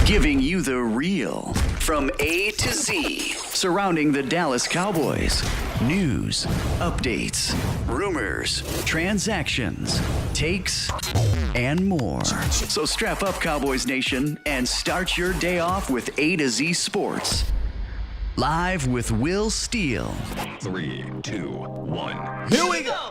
Giving you the real from A to Z surrounding the Dallas Cowboys. News, updates, rumors, transactions, takes, and more. So strap up, Cowboys Nation, and start your day off with A to Z Sports. Live with Will Steele. 3, 2, 1. Here we go.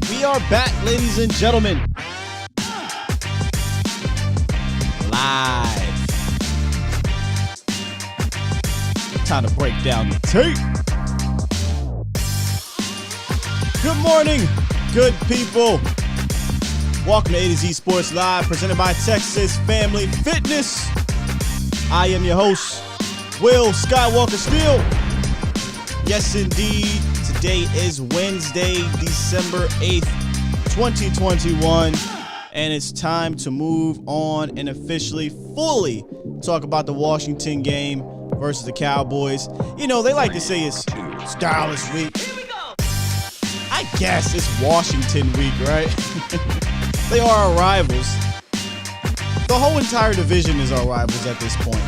We are back, ladies and gentlemen. Live. Time to break down the tape. Good morning, good people. Welcome to A to Z Sports Live, presented by Texas Family Fitness. I am your host, Will Skywalker Steele. Yes, indeed. Today is Wednesday, December 8th, 2021, and it's time to move on and officially, fully talk about the Washington game versus the Cowboys. You know, they like to say it's Dallas week. I guess it's Washington week, right? They are our rivals. The whole entire division is our rivals at this point.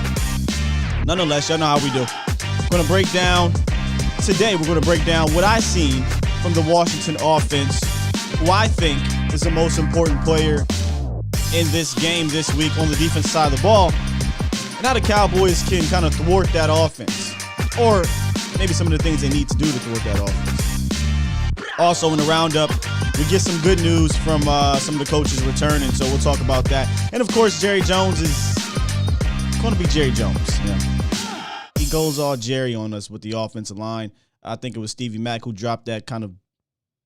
Nonetheless, y'all know how we do. Today we're going to break down what I've seen from the Washington offense, who I think is the most important player in this game this week on the defense side of the ball, and how the Cowboys can kind of thwart that offense, or maybe some of the things they need to do to thwart that offense. Also in the roundup, we get some good news from some of the coaches returning, so we'll talk about that. And of course, Jerry Jones is going to be Jerry Jones. Yeah. He goes all Jerry on us with the offensive line. I think it was Stevie Mack who dropped that kind of,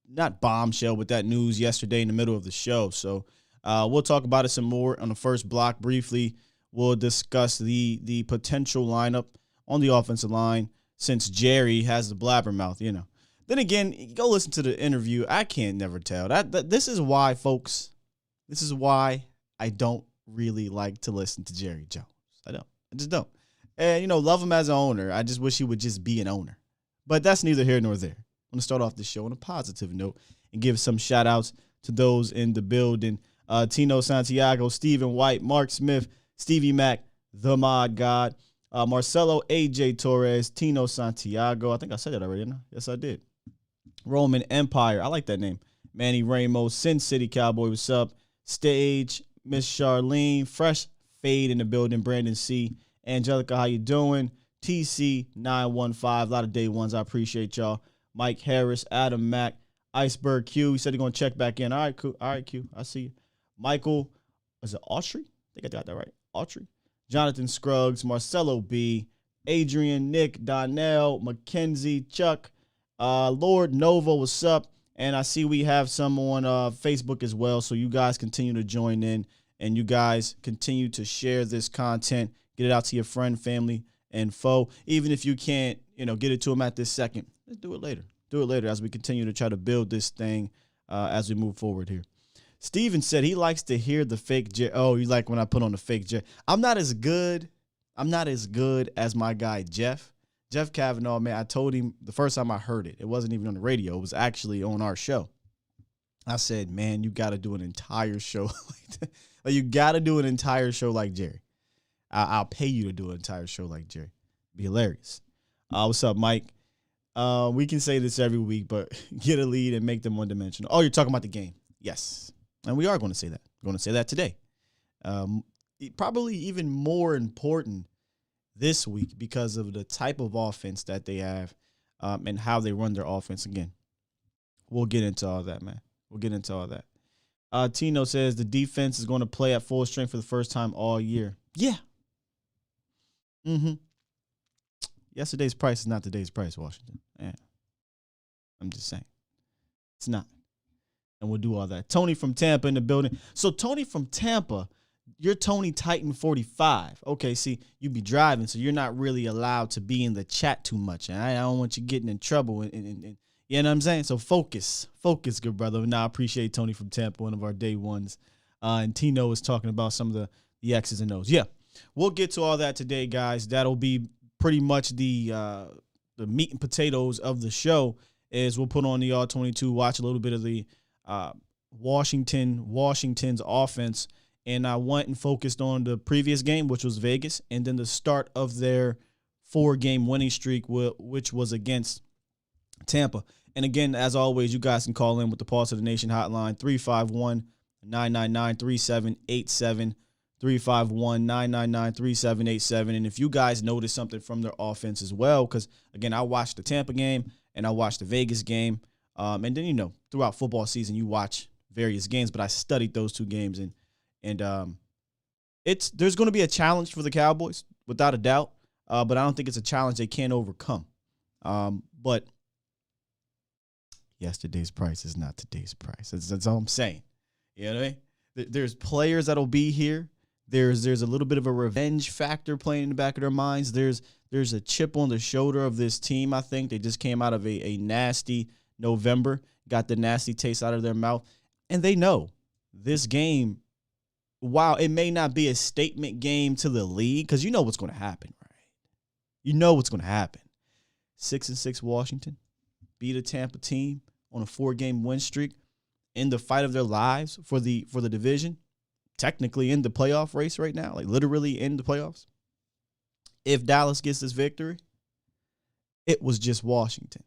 not bombshell, but that news yesterday in the middle of the show. So we'll talk about it some more on the first block briefly. We'll discuss the potential lineup on the offensive line since Jerry has the blabbermouth, you know. Then again, go listen to the interview. I can't never tell. This is why, folks, this is why I don't really like to listen to Jerry Jones. I just don't. And, you know, love him as an owner. I just wish he would just be an owner. But that's neither here nor there. I'm going to start off the show on a positive note and give some shout-outs to those in the building. Tino Santiago, Stephen White, Mark Smith, Stevie Mack, The Mod God, Marcelo AJ Torres, Tino Santiago. I think I said that already, didn't I? Yes, I did. Roman Empire. I like that name. Manny Ramos, Sin City Cowboy, what's up? Stage, Miss Charlene, Fresh Fade in the building, Brandon C. Angelica, how you doing? TC915, a lot of day ones. I appreciate y'all. Mike Harris, Adam Mack, Iceberg Q. He said he's going to check back in. All right, Q. All right, Q. I see you. Michael, is it Autry? I think I got that right. Autry. Jonathan Scruggs, Marcelo B. Adrian, Nick, Donnell, Mackenzie, Chuck, Lord Nova, what's up? And I see we have some on Facebook as well. So you guys continue to join in and you guys continue to share this content. Get it out to your friend, family, and foe. Even if you can't, get it to them at this second, let's do it later. Do it later as we continue to try to build this thing as we move forward here. Steven said he likes to hear the fake Jerry. Oh, you like when I put on the fake Jerry. I'm not as good as my guy, Jeff. Jeff Kavanaugh, man, I told him the first time I heard it. It wasn't even on the radio. It was actually on our show. I said, man, you got to do an entire show like that. Like, you got to do an entire show like Jerry. I'll pay you to do an entire show like Jerry. Be hilarious. What's up, Mike? We can say this every week, but get a lead and make them one-dimensional. Oh, you're talking about the game. Yes. And we are going to say that. We're going to say that today. Probably even more important this week because of the type of offense that they have and how they run their offense. Again, we'll get into all that, man. We'll get into all that. Tino says the defense is going to play at full strength for the first time all year. Yeah. Yesterday's price is not today's price, Washington. Yeah. I'm just saying. It's not. And we'll do all that. Tony from Tampa in the building. So Tony from Tampa, you're Tony Titan 45. Okay, see, you be driving, so you're not really allowed to be in the chat too much. And I don't want you getting in trouble. And you know what I'm saying? So focus, good brother. Now I appreciate Tony from Tampa, one of our day ones. And Tino was talking about some of the X's and O's. Yeah, we'll get to all that today, guys. That'll be pretty much the meat and potatoes of the show. is we'll put on the R22, watch a little bit of the Washington's offense, and I went and focused on the previous game, which was Vegas, and then the start of their 4-game winning streak, which was against Tampa. And again, as always, you guys can call in with the Pulse of the Nation hotline, 351-999-3787, 351-999-3787. And if you guys notice something from their offense as well, because, again, I watched the Tampa game and I watched the Vegas game. And then, throughout football season, you watch various games, but I studied those 2 games. And there's going to be a challenge for the Cowboys, without a doubt. But I don't think it's a challenge they can't overcome. But yesterday's price is not today's price. That's all I'm saying. You know what I mean? There's players that'll be here. There's a little bit of a revenge factor playing in the back of their minds. There's a chip on the shoulder of this team, I think. They just came out of a nasty November, got the nasty taste out of their mouth. And they know this game, while it may not be a statement game to the league, because you know what's going to happen, right? You know what's going to happen. 6-6 Washington beat a Tampa team on a 4-game win streak in the fight of their lives for the division, technically in the playoff race right now, like literally in the playoffs. If Dallas gets this victory, it was just Washington.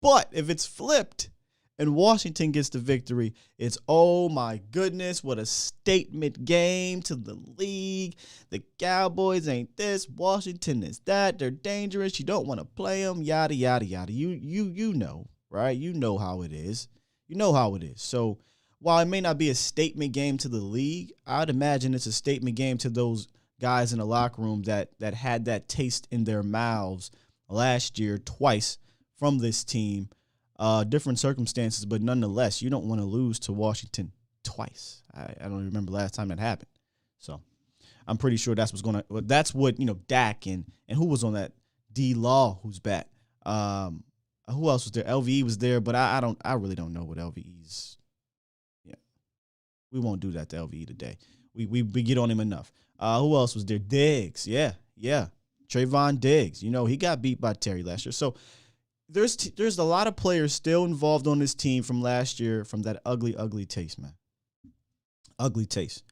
But if it's flipped and Washington gets the victory, it's, oh my goodness, what a statement game to the league. The Cowboys ain't this, Washington is that. They're dangerous. You don't want to play them, yada, yada, yada. You know, right? You know how it is. You know how it is. So while it may not be a statement game to the league, I'd imagine it's a statement game to those guys in the locker room that had that taste in their mouths last year twice from this team. Different circumstances, but nonetheless, you don't want to lose to Washington twice. I don't remember last time that happened. So I'm pretty sure that's what Dak and who was on that? D-Law, who's back. Who else was there? LVE was there, but I really don't know what LVE's. Yeah. We won't do that to LVE today. We get on him enough. Who else was there? Diggs. Yeah. Trayvon Diggs. He got beat by Terry last year. So there's a lot of players still involved on this team from last year from that ugly taste, man. Ugly taste.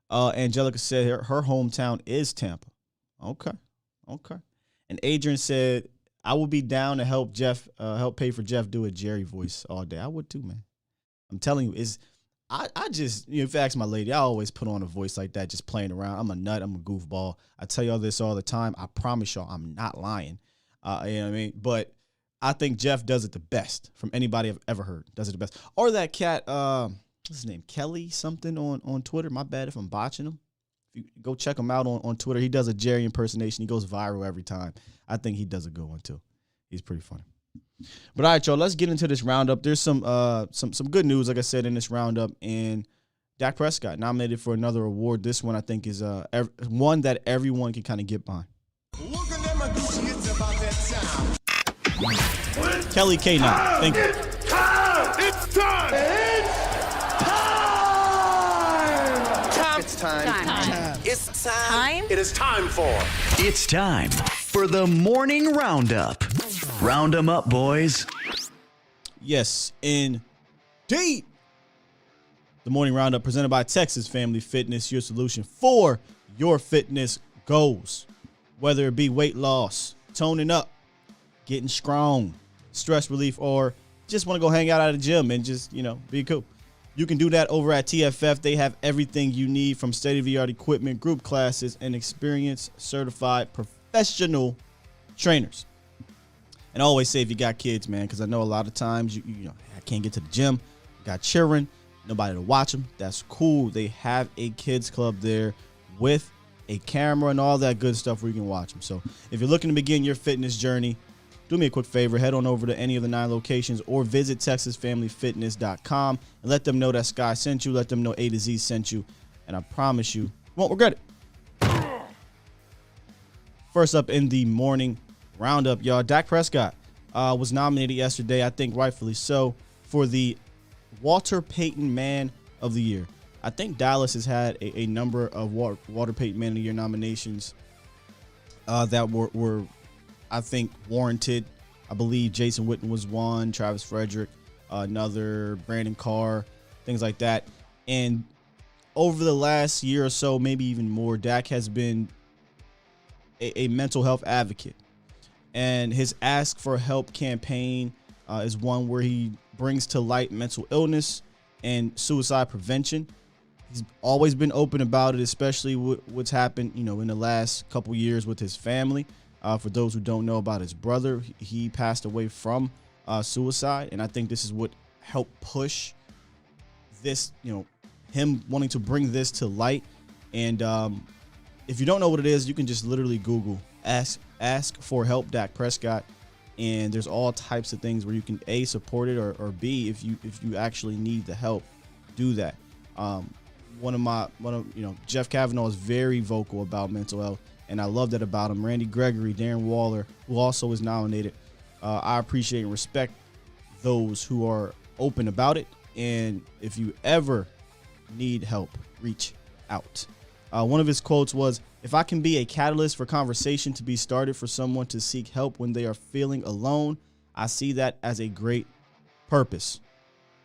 Angelica said her hometown is Tampa. Okay. And Adrian said, I would be down to help pay for Jeff do a Jerry voice all day. I would too, man. I'm telling you, I just, if you ask my lady, I always put on a voice like that, just playing around. I'm a nut. I'm a goofball. I tell y'all this all the time. I promise y'all I'm not lying. You know what I mean? But I think Jeff does it the best from anybody I've ever heard. Does it the best. Or that cat, what's his name? Kelly something on Twitter. My bad if I'm botching him. If you go check him out on Twitter. He does a Jerry impersonation. He goes viral every time. I think he does a good one too. He's pretty funny. But all right, y'all, let's get into this roundup. There's some good news, like I said, in this roundup. And Dak Prescott nominated for another award. This one I think is one that everyone can kind of get behind. Kelly K. Now, thank you. It's time! It's time! It's time! It's time! It is time for... It's time for the morning roundup. Round 'em up, boys. Yes, indeed. The morning roundup presented by Texas Family Fitness, your solution for your fitness goals. Whether it be weight loss, toning up, getting strong, stress relief, or just want to go hang out at the gym and just, be cool. You can do that over at TFF. They have everything you need from state-of-the-art equipment, group classes, and experienced certified professional trainers. And I always say if you got kids, man, because I know a lot of times, I can't get to the gym, got children, nobody to watch them. That's cool. They have a kids club there with a camera and all that good stuff where you can watch them. So if you're looking to begin your fitness journey, do me a quick favor, head on over to any of the 9 locations or visit TexasFamilyFitness.com and let them know that Sky sent you. Let them know A to Z sent you. And I promise you won't regret it. First up in the morning roundup, y'all, Dak Prescott was nominated yesterday, I think rightfully so, for the Walter Payton Man of the Year. I think Dallas has had a number of Walter Payton Man of the Year nominations that were I think, warranted. I believe Jason Witten was one, Travis Frederick, another, Brandon Carr, things like that. And over the last year or so, maybe even more, Dak has been a mental health advocate. And his Ask for Help campaign is one where he brings to light mental illness and suicide prevention. He's always been open about it, especially what's happened, in the last couple years with his family. For those who don't know about his brother, he passed away from suicide. And I think this is what helped push this, him wanting to bring this to light. And if you don't know what it is, you can just literally Google Ask for Help Dak Prescott. And there's all types of things where you can A, support it, or B, if you actually need the help, do that. Jeff Kavanaugh is very vocal about mental health, and I love that about him. Randy Gregory, Darren Waller, who also was nominated. I appreciate and respect those who are open about it. And if you ever need help, reach out. One of his quotes was, "If I can be a catalyst for conversation to be started for someone to seek help when they are feeling alone, I see that as a great purpose."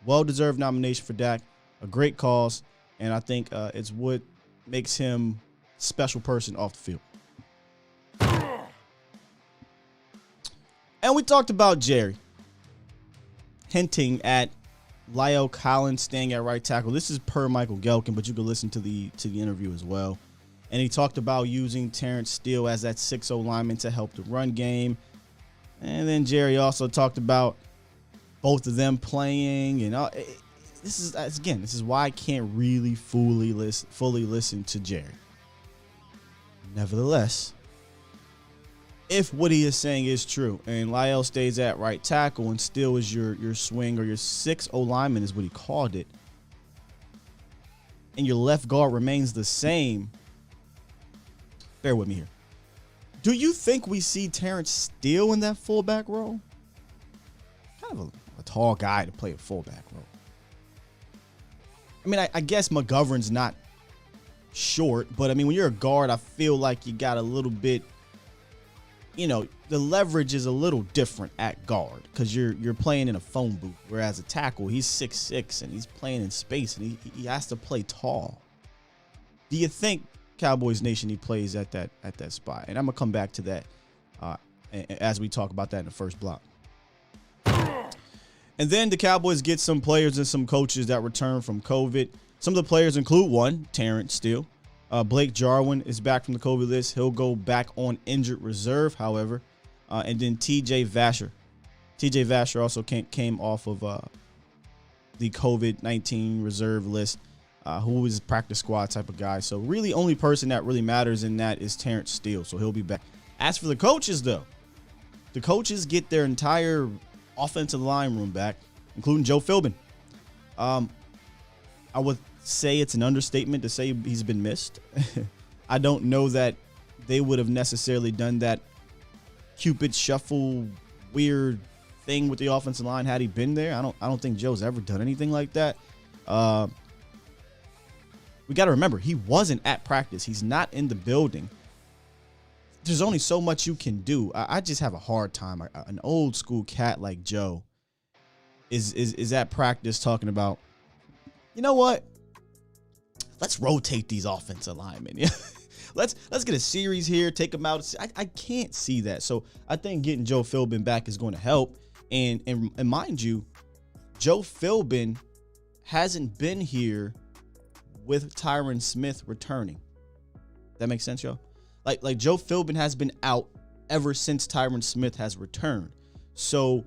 Well-deserved nomination for Dak, a great cause, and I think it's what makes him a special person off the field. And we talked about Jerry hinting at La'el Collins staying at right tackle. This is per Michael Gelkin, but you can listen to the interview as well. And he talked about using Terrence Steele as that 6-0 lineman to help the run game. And then Jerry also talked about both of them playing. And this is why I can't really fully listen to Jerry. Nevertheless, if what he is saying is true, and La'el stays at right tackle and Steele is your swing or your 6-0 lineman is what he called it, and your left guard remains the same, bear with me here. Do you think we see Terrence Steele in that fullback role? Kind of a tall guy to play a fullback role. I mean, I guess McGovern's not short, but I mean, when you're a guard, I feel like you got a little bit, the leverage is a little different at guard because you're playing in a phone booth, whereas a tackle, he's 6'6" and he's playing in space and he has to play tall. Do you think, Cowboys Nation, he plays at that spot? And I'm gonna come back to that as we talk about that in the first block. And then the Cowboys get some players and some coaches that return from COVID. Some of the players include one, Terrence Steele. Blake Jarwin is back from the COVID list. He'll go back on injured reserve, however. And then TJ Vasher. TJ Vasher also came off of the COVID-19 reserve list, who is a practice squad type of guy. So really only person that really matters in that is Terrence Steele. So he'll be back. As for the coaches, though, the coaches get their entire offensive line room back, including Joe Philbin. I would say it's an understatement to say he's been missed. I don't know that they would have necessarily done that Cupid shuffle weird thing with the offensive line had he been there. I don't think Joe's ever done anything like that. We got to remember, he wasn't at practice. He's not in the building. There's only so much you can do. I just have a hard time. An old school cat like Joe is at practice talking about, you know what? Let's rotate these offensive linemen. Let's get a series here, take them out. I can't see that. So I think getting Joe Philbin back is going to help. And mind you, Joe Philbin hasn't been here with Tyron Smith returning. That makes sense, y'all? Like Joe Philbin has been out ever since Tyron Smith has returned. So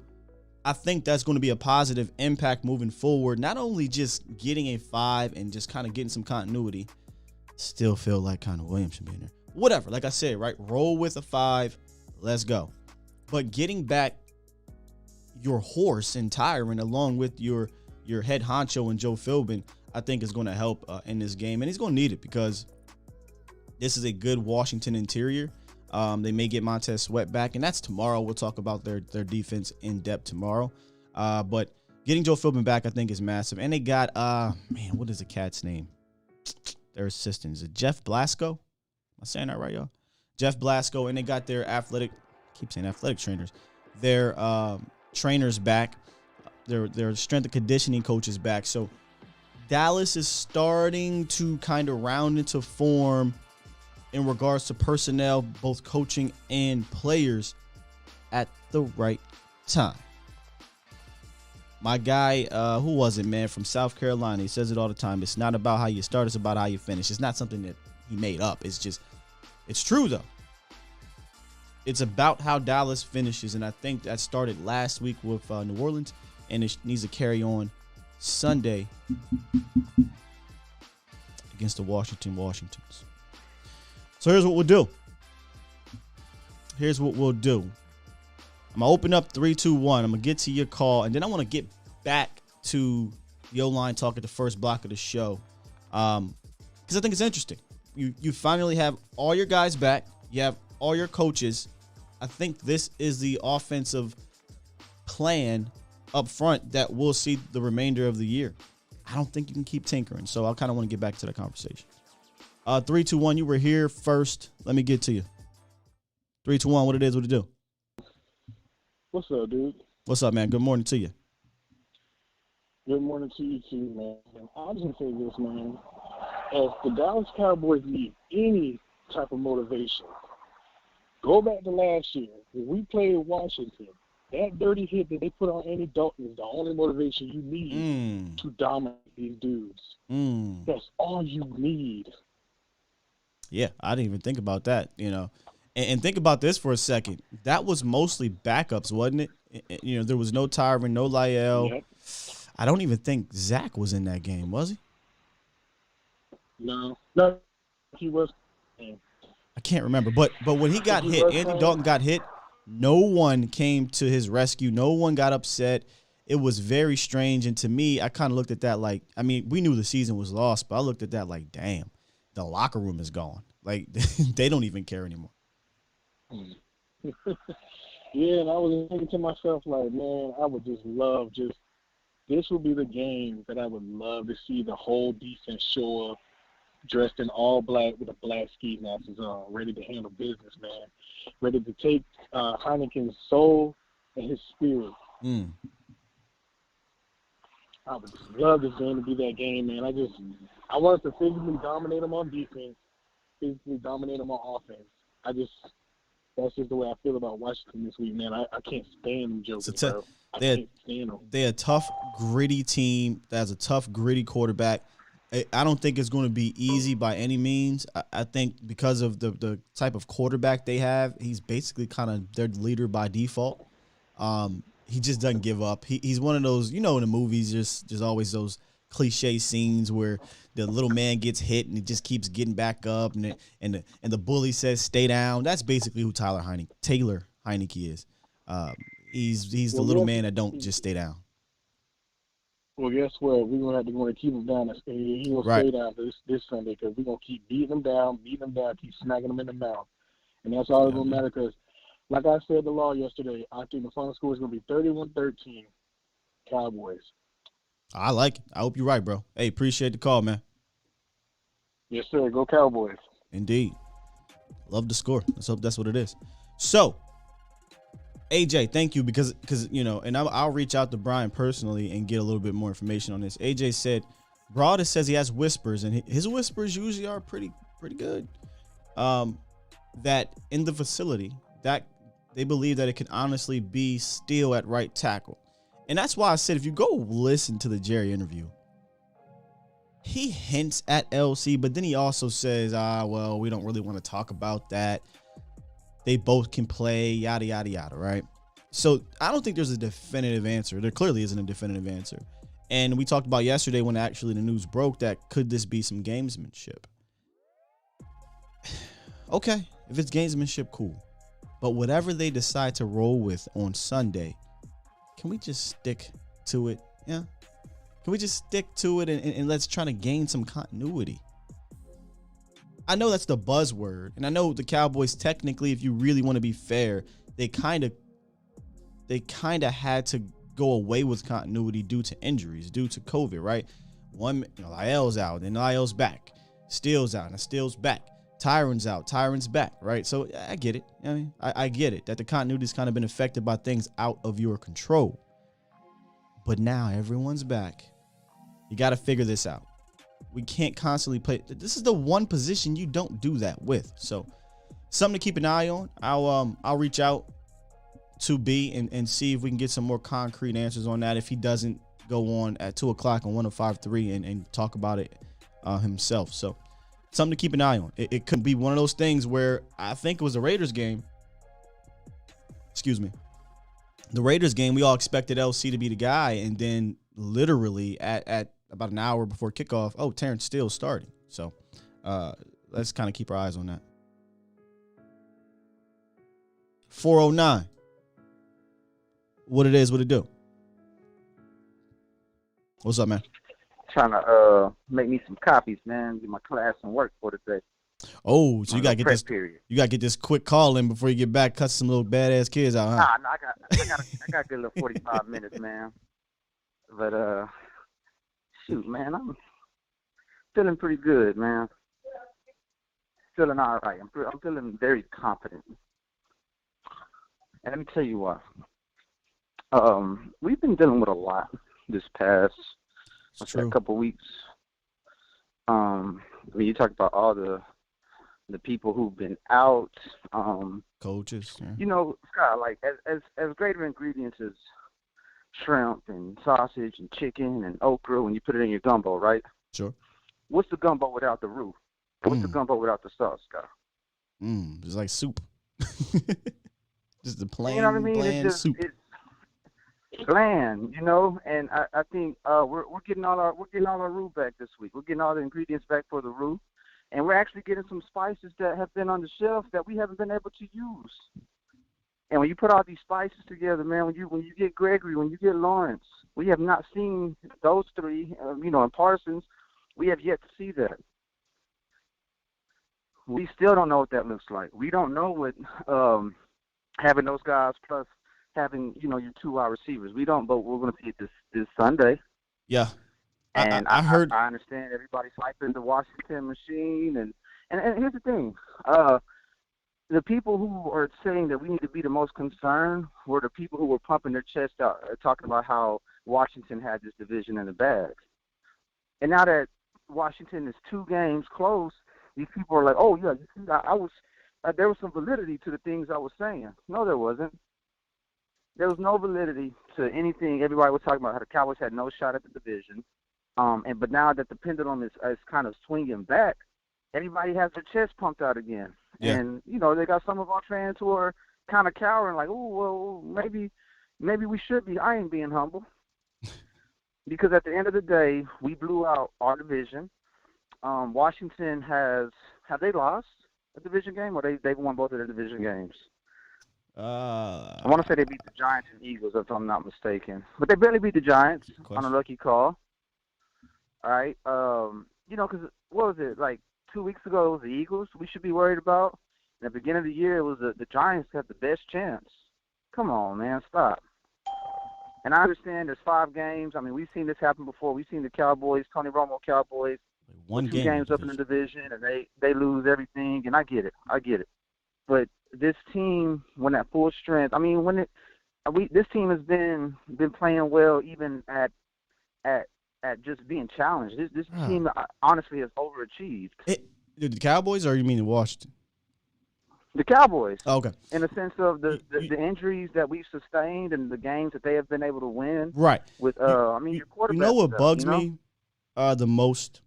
I think that's going to be a positive impact moving forward. Not only just getting a 5 and just kind of getting some continuity. Still feel like Connor Williams should be in there. Whatever. Like I said, right? Roll with a 5. Let's go. But getting back your horse and Tyron along with your head honcho and Joe Philbin, I think is going to help in this game. And he's going to need it because this is a good Washington interior. They may get Montez Sweat back, and that's tomorrow. We'll talk about their defense in depth tomorrow. But getting Joe Philbin back, I think, is massive. And they got, what is the cat's name? Their assistant. Is it Jeff Blasco? Am I saying that right, y'all? Jeff Blasco, and they got their athletic trainers. their trainers back, their strength and conditioning coaches back. So Dallas is starting to kind of round into form in regards to personnel, both coaching and players, at the right time. My guy, who was it, man, from South Carolina, he says it all the time. It's not about how you start, it's about how you finish. It's not something that he made up. It's true, though. It's about how Dallas finishes, and I think that started last week with New Orleans, and it needs to carry on Sunday against the Washingtons. So here's what we'll do. I'm going to open up 3, 2, 1. I'm going to get to your call, and then I want to get back to the O-line talk at the first block of the show, because I think it's interesting. You finally have all your guys back. You have all your coaches. I think this is the offensive plan up front that we'll see the remainder of the year. I don't think you can keep tinkering, so I kind of want to get back to the conversation. 3, 2, 1, you were here first. Let me get to you. 3, 2, 1, what it do? What's up, dude? What's up, man? Good morning to you. Good morning to you, too, man. I'm just going to say this, man. If the Dallas Cowboys need any type of motivation, go back to last year. When we played Washington, that dirty hit that they put on Andy Dalton is the only motivation you need to dominate these dudes. That's all you need. Yeah, I didn't even think about that, And think about this for a second. That was mostly backups, wasn't it? There was no Tyron, no Lyell. Yep. I don't even think Zach was in that game, was he? No, he was. I can't remember. But when he got hit, Andy Dalton got hit, no one came to his rescue. No one got upset. It was very strange. And to me, I kind of looked at that like, we knew the season was lost, but I looked at that like, damn, the locker room is gone. Like, they don't even care anymore. Yeah, and I was thinking to myself, like, man, I would just love this would be the game that I would love to see the whole defense show up dressed in all black with a black ski masks on, ready to handle business, man. Ready to take Heineken's soul and his spirit. I would just love this game to be that game, man. I want us to physically dominate them on defense, physically dominate them on offense. That's just the way I feel about Washington this week, man. I can't stand them jokers, bro. I can't stand them. They're a tough, gritty team that has a tough, gritty quarterback. I don't think it's going to be easy by any means. I think because of the type of quarterback they have, he's basically kind of their leader by default. He just doesn't give up. He's one of those, in the movies, just always those cliche scenes where the little man gets hit and he just keeps getting back up, and the bully says stay down. That's basically who Taylor Heinicke is. He's the little man that don't just stay down. Well, guess what? We're gonna have to go and keep him down. He will stay down this Sunday because we're gonna keep beating him down, keep smacking him in the mouth, and that's all that's gonna matter. Because, like I said to Law yesterday, I think the final score is gonna be 31-13, Cowboys. I like it. I hope you're right, bro. Hey, appreciate the call, man. Yes, sir. Go Cowboys. Indeed. Love the score. Let's hope that's what it is. So, AJ, thank you because and I'll reach out to Brian personally and get a little bit more information on this. AJ said, Broadus says he has whispers, and his whispers usually are pretty good. That in the facility, that they believe that it could honestly be Steele at right tackle. And that's why I said, if you go listen to the Jerry interview, he hints at LC, but then he also says, well, we don't really want to talk about that. They both can play, yada, yada, yada, right? So I don't think there's a definitive answer. There clearly isn't a definitive answer. And we talked about yesterday when actually the news broke that could this be some gamesmanship? Okay, if it's gamesmanship, cool. But whatever they decide to roll with on Sunday, can we just stick to it? Yeah. Can we just stick to it and let's try to gain some continuity? I know that's the buzzword, and I know the Cowboys technically, if you really want to be fair, they kind of had to go away with continuity due to injuries, due to COVID, right? Lyell's out, and Lyell's back. Steele's out, and Steele's back. Tyron's out. Tyron's back, right? So I get it. I mean, I get it that the continuity's kind of been affected by things out of your control. But now everyone's back. You got to figure this out. We can't constantly play. This is the one position you don't do that with. So something to keep an eye on. I'll reach out to B and see if we can get some more concrete answers on that. If he doesn't go on at 2:00 on 105.3 and talk about it himself. So something to keep an eye on. It could be one of those things where I think it was the Raiders game. Excuse me. The Raiders game, we all expected LC to be the guy, and then literally at about an hour before kickoff, Terrence Steele's starting. So let's kind of keep our eyes on that. 409. What it is, what it do? What's up, man? Trying to make me some copies, man. Get my class and work for today. Oh, so you gotta get this. Period. You gotta get this quick call in before you get back. Cut some little badass kids out, huh? Nah, I got a good little 45 minutes, man. But shoot, man, I'm feeling pretty good, man. Feeling all right. I'm feeling very confident. And let me tell you what. We've been dealing with a lot this past couple of weeks. You talk about all the people who've been out, coaches. Yeah. You know, Scott, like as great of ingredients as shrimp and sausage and chicken and okra when you put it in your gumbo, right? Sure. What's the gumbo without the roux? What's the gumbo without the sauce, Scott? It's like soup. Just the plain, you know what I mean? bland soup. It's bland, you know, and I think we're getting all our roux back this week. We're getting all the ingredients back for the roux, and we're actually getting some spices that have been on the shelf that we haven't been able to use. And when you put all these spices together, man, when you get Gregory, when you get Lawrence, we have not seen those three, and Parsons, we have yet to see that. We still don't know what that looks like. We don't know what having those guys plus having, your 2 wide receivers. We don't, but we're going to see it this Sunday. Yeah. And I heard. I understand everybody's hyping the Washington machine. And here's the thing. The people who are saying that we need to be the most concerned were the people who were pumping their chest out, talking about how Washington had this division in the bag. And now that Washington is 2 games close, these people are like, oh, yeah, there was some validity to the things I was saying. No, there wasn't. There was no validity to anything. Everybody was talking about how the Cowboys had no shot at the division. But now that the pendulum is kind of swinging back, everybody has their chest pumped out again. Yeah. And, they got some of our fans who are kind of cowering like, oh, well, maybe we should be. I ain't being humble. Because at the end of the day, we blew out our division. Washington have they lost a division game, or they've won both of their division games? I want to say they beat the Giants and Eagles, if I'm not mistaken. But they barely beat the Giants on a lucky call. All right. Because what was it, like 2 weeks ago, it was the Eagles we should be worried about. And at the beginning of the year, it was the Giants had the best chance. Come on, man, stop. And I understand there's 5 games. I mean, we've seen this happen before. We've seen the Cowboys, Tony Romo Cowboys, 2 games up in the division, and they lose everything. And I get it. But this team, when at full strength, I mean, this team has been playing well even at just being challenged. This team honestly has overachieved. The Cowboys, or you mean Washington? The Cowboys. Oh, okay. In the sense of the injuries that we've sustained and the games that they have been able to win. Right. With your quarterback. You know what bugs me the most?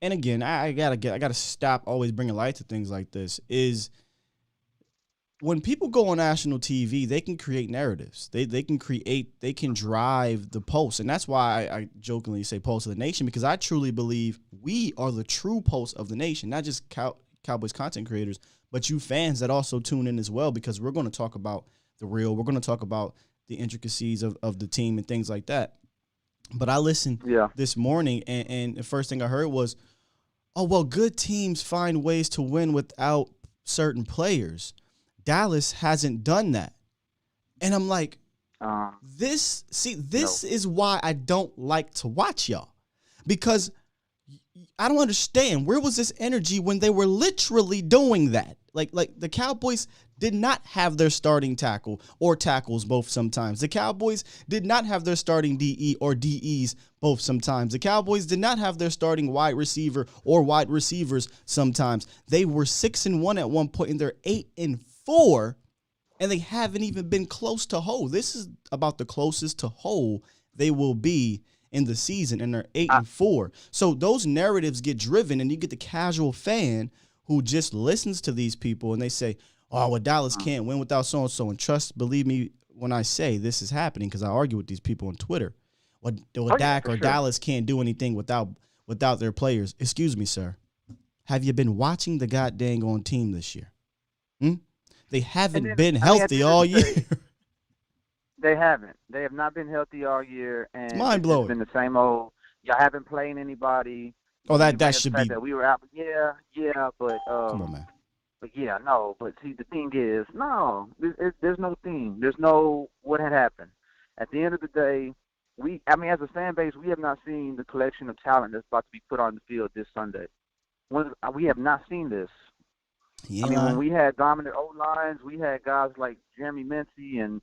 And again, I gotta stop always bringing light to things like this. Is when people go on national TV, they can create narratives. They can drive the pulse. And that's why I jokingly say pulse of the nation, because I truly believe we are the true pulse of the nation, not just Cowboys content creators, but you fans that also tune in as well, because we're going to talk about the real. We're going to talk about the intricacies of the team and things like that. But I listened this morning, and the first thing I heard was, oh, well, good teams find ways to win without certain players. Dallas hasn't done that. And I'm like, this is why I don't like to watch y'all. Because I don't understand. Where was this energy when they were literally doing that? Like the Cowboys did not have their starting tackle or tackles both sometimes. The Cowboys did not have their starting DE or DEs both sometimes. The Cowboys did not have their starting wide receiver or wide receivers sometimes. They were 6-1 at one point, and they're 8-4, and they haven't even been close to whole. This is about the closest to whole they will be in the season, and they're 8-4. So those narratives get driven, and you get the casual fan who just listens to these people, and they say, oh, well, Dallas can't win without so-and-so. And believe me when I say this is happening, because I argue with these people on Twitter. Well, Dak or Dallas can't do anything without their players. Excuse me, sir. Have you been watching the goddamn on team this year? They haven't been healthy all year. They haven't. They have not been healthy all year, and it's mind-blowing. It's been the same old. Y'all haven't played anybody. Oh, that should be. That we were out. Yeah, but come on, man. But yeah, no. But see, the thing is, no. There's no thing. There's no what had happened. At the end of the day, as a fan base, we have not seen the collection of talent that's about to be put on the field this Sunday. We have not seen this. Yeah. When we had dominant O-lines, we had guys like Jeremy Mincey and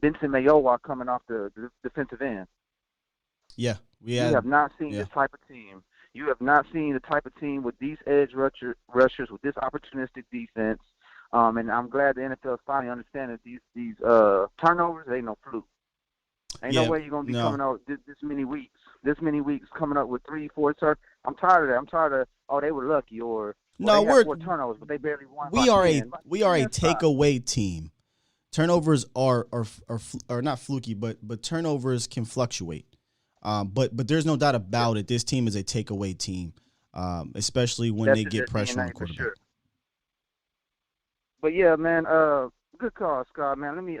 Benson Mayowa coming off the defensive end. Yeah. You have not seen this type of team. You have not seen the type of team with these edge rushers, with this opportunistic defense. And I'm glad the NFL is finally understanding these turnovers ain't no fluke. Ain't no way you're going to be coming out this many weeks. This many weeks coming up with 3-4 turnovers. I'm tired of that. I'm tired of, they were lucky or they had 4 turnovers, but they barely won. We are a takeaway team. Turnovers are not fluky, but turnovers can fluctuate. But there's no doubt about it. This team is a takeaway team, especially when they get pressure on the quarterback. Sure. But yeah, man, good call, Scott. Man, let me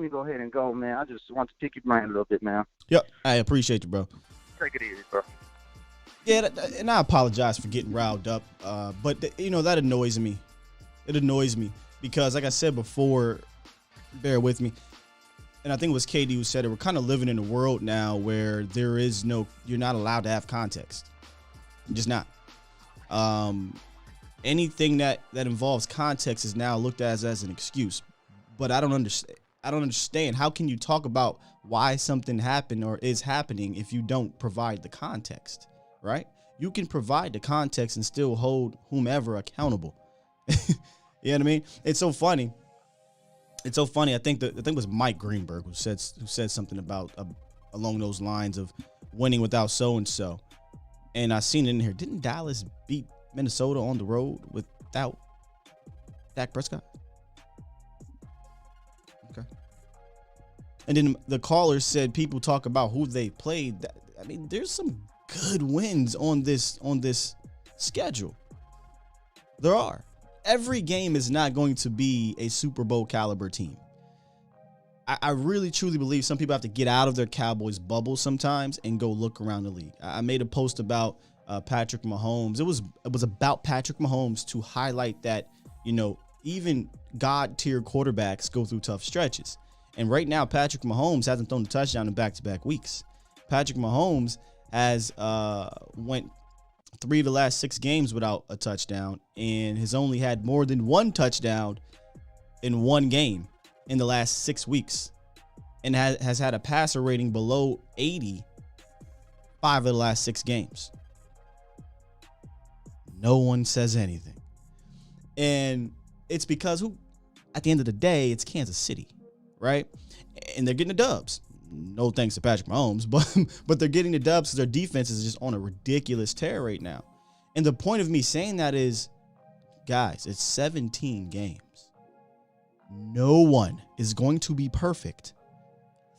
go ahead and go, man. I just want to pick your brain a little bit, man. Yep, I appreciate you, bro. Take it easy, bro. Yeah, and I apologize for getting riled up, but that annoys me. It annoys me because, like I said before, bear with me. And I think it was KD who said it. We're kind of living in a world now where you're not allowed to have context. You're just not. Anything that involves context is now looked at as an excuse. But I don't understand. How can you talk about why something happened or is happening if you don't provide the context, right? You can provide the context and still hold whomever accountable. You know what I mean? It's so funny. I think it was Mike Greenberg who said something about along those lines of winning without so and so, and I seen it in here. Didn't Dallas beat Minnesota on the road without Dak Prescott? Okay. And then the caller said people talk about who they played. I mean, there's some good wins on this schedule. There are. Every game is not going to be a Super Bowl caliber team. I really, truly believe some people have to get out of their Cowboys bubble sometimes and go look around the league. I made a post about Patrick Mahomes. It was about Patrick Mahomes to highlight that, even God-tier quarterbacks go through tough stretches. And right now, Patrick Mahomes hasn't thrown a touchdown in back-to-back weeks. Patrick Mahomes has went 3 of the last 6 games without a touchdown and has only had more than 1 touchdown in 1 game in the last 6 weeks and has had a passer rating below 80 5 of the last 6 games. No one says anything. And it's because at the end of the day, it's Kansas City, right? And they're getting the dubs. No thanks to Patrick Mahomes, but they're getting the dubs because their defense is just on a ridiculous tear right now. And the point of me saying that is, guys, it's 17 games. No one is going to be perfect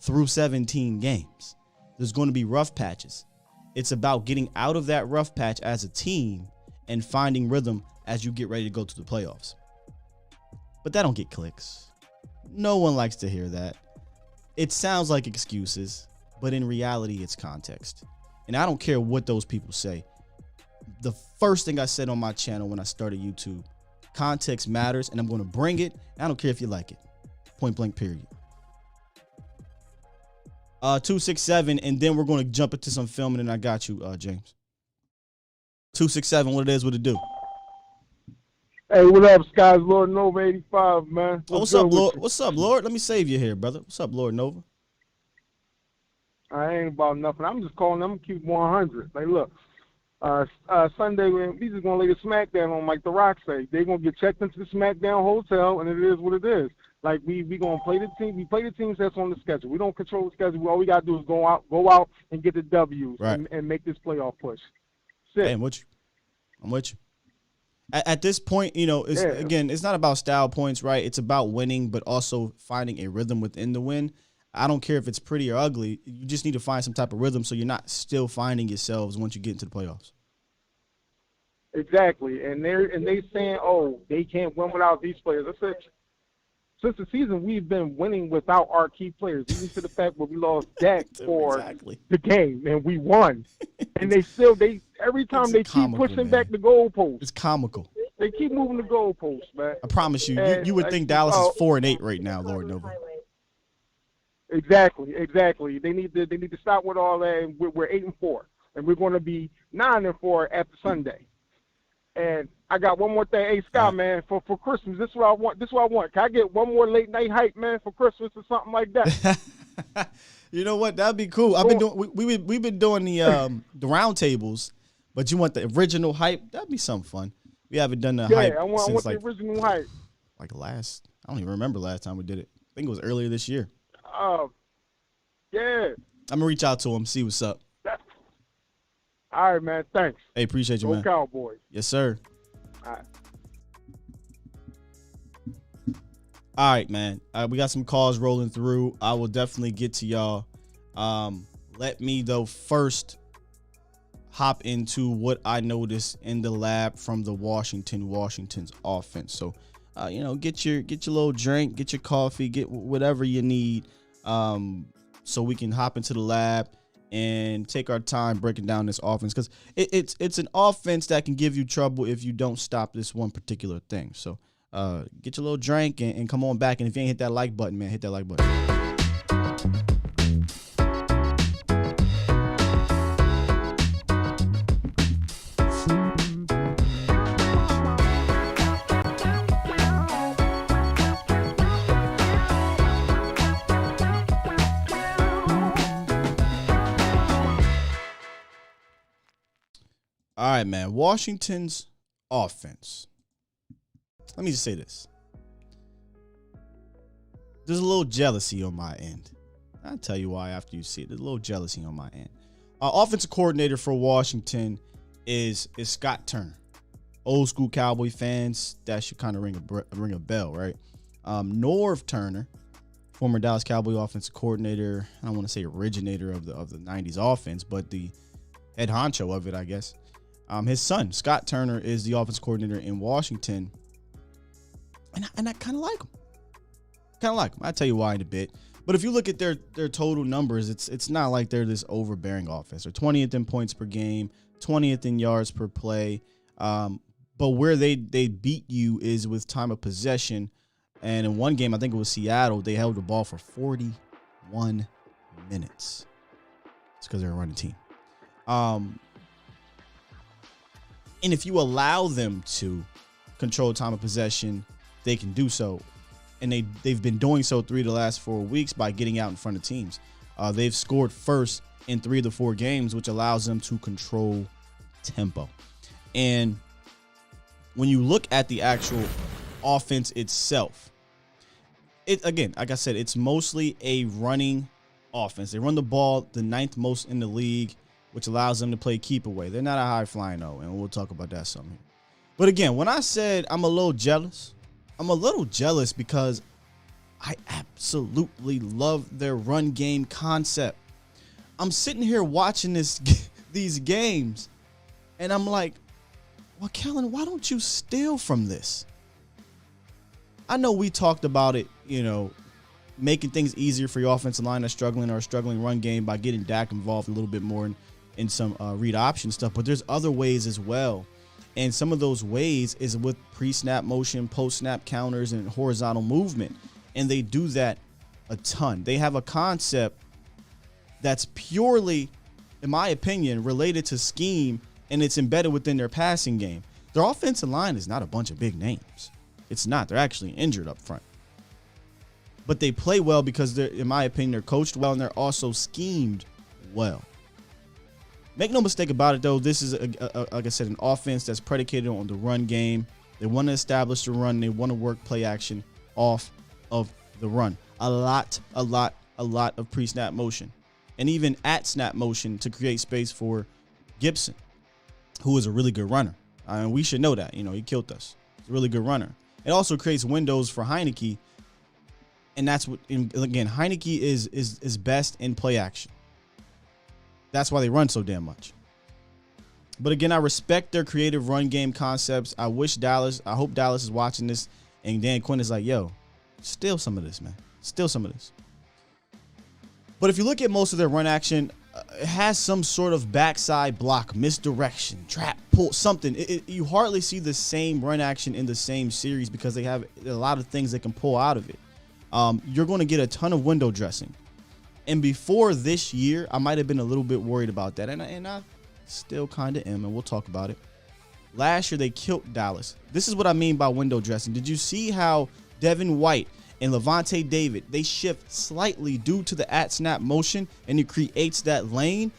through 17 games. There's going to be rough patches. It's about getting out of that rough patch as a team and finding rhythm as you get ready to go to the playoffs. But that don't get clicks. No one likes to hear that. It sounds like excuses, but in reality, it's context. And I don't care what those people say. The first thing I said on my channel when I started YouTube, context matters, and I'm going to bring it. I don't care if you like it. Point blank, period. 267, and then we're going to jump into some filming, and I got you, James. 267, what it is, what it do. Hey, what up, Skies? Lord Nova 85, man. What's up, Lord? What's up, Lord? Let me save you here, brother. What's up, Lord Nova? I ain't about nothing. I'm just calling them keep 100. Like, look, Sunday, we just going to lay the SmackDown on, like The Rock say. They going to get checked into the SmackDown hotel, and it is what it is. Like, we going to play the team. We play the teams that's on the schedule. We don't control the schedule. All we got to do is go out and get the W's and make this playoff push. Hey, I'm with you. At this point, you know, again, it's not about style points, right? It's about winning, but also finding a rhythm within the win. I don't care if it's pretty or ugly. You just need to find some type of rhythm so you're not still finding yourselves once you get into the playoffs. Exactly. And they saying, oh, they can't win without these players. I said, since the season, we've been winning without our key players, even to the fact where we lost Dak for the game, and we won. And every time they keep pushing back the goalposts. It's comical. They keep moving the goalposts, man. I promise you, you would think Dallas is 4-8 right now, Lord Nova. Exactly. They need to stop with all that. And we're 8-4, and we're going to be 9-4 after Sunday. And I got one more thing. Hey, Scott, man, for Christmas, this is what I want. Can I get one more late night hype, man, for Christmas or something like that? You know what? That'd be cool. We've been doing the round tables, but you want the original hype? That'd be something fun. We haven't done the hype. I want the original hype. I don't even remember last time we did it. I think it was earlier this year. Yeah. I'm gonna reach out to him, see what's up. All right, man. Thanks. Hey, appreciate you, man. Go Cowboys. Yes, sir. All right. All right, man. We got some calls rolling through. I will definitely get to y'all. Let me, though, first hop into what I noticed in the lab from the Washington's offense. So, get your little drink, get your coffee, get whatever you need, so we can hop into the lab and take our time breaking down this offense, because it's an offense that can give you trouble if you don't stop this one particular thing. So get your little drink and come on back. And if you ain't hit that like button, man, hit that like button. All right, man. Washington's offense. Let me just say this. There's a little jealousy on my end. I'll tell you why after you see it. There's a little jealousy on my end. Our offensive coordinator for Washington is Scott Turner. Old school Cowboy fans, that should kind of ring a bell, right? Norv Turner, former Dallas Cowboy offensive coordinator. I don't want to say originator of the 90s offense, but the head honcho of it, I guess. His son, Scott Turner, is the offensive coordinator in Washington. And I kind of like him. I'll tell you why in a bit. But if you look at their total numbers, it's not like they're this overbearing offense. They're 20th in points per game, 20th in yards per play. But where they beat you is with time of possession. And in one game, I think it was Seattle, they held the ball for 41 minutes. It's because they're a running team. And if you allow them to control time of possession, they can do so. And they've been doing so 3 of the last 4 weeks by getting out in front of teams. They've scored first in 3 of the 4 games, which allows them to control tempo. And when you look at the actual offense itself, again, like I said, it's mostly a running offense. They run the ball the 9th most in the league, which allows them to play keep away. They're not a high flying though, and we'll talk about that some here. But again, when I said I'm a little jealous because I absolutely love their run game concept. I'm sitting here watching these games, and I'm like, well, Kellen, why don't you steal from this? I know we talked about it, making things easier for your offensive line that's struggling or a struggling run game by getting Dak involved a little bit more in some read option stuff, but there's other ways as well. And some of those ways is with pre-snap motion, post-snap counters, and horizontal movement. And they do that a ton. They have a concept that's purely, in my opinion, related to scheme and it's embedded within their passing game. Their offensive line is not a bunch of big names. It's not. They're actually injured up front. But they play well because they're, in my opinion, they're coached well and they're also schemed well. Make no mistake about it, though. This is, like I said, an offense that's predicated on the run game. They want to establish the run. They want to work play action off of the run. A lot of pre-snap motion. And even at snap motion to create space for Gibson, who is a really good runner. I mean, we should know that. He killed us. He's a really good runner. It also creates windows for Heineke. And that's what, again, Heineke is best in play action. That's why they run so damn much. But again, I respect their creative run game concepts. I hope Dallas is watching this and Dan Quinn is like, yo, steal some of this, man. Steal some of this. But if you look at most of their run action, it has some sort of backside block, misdirection, trap, pull, something. You hardly see the same run action in the same series because they have a lot of things they can pull out of it. You're going to get a ton of window dressing. And before this year, I might have been a little bit worried about that. And I still kind of am, and we'll talk about it. Last year, they killed Dallas. This is what I mean by window dressing. Did you see how Devin White and Levante David, they shift slightly due to the at-snap motion, and it creates that lane?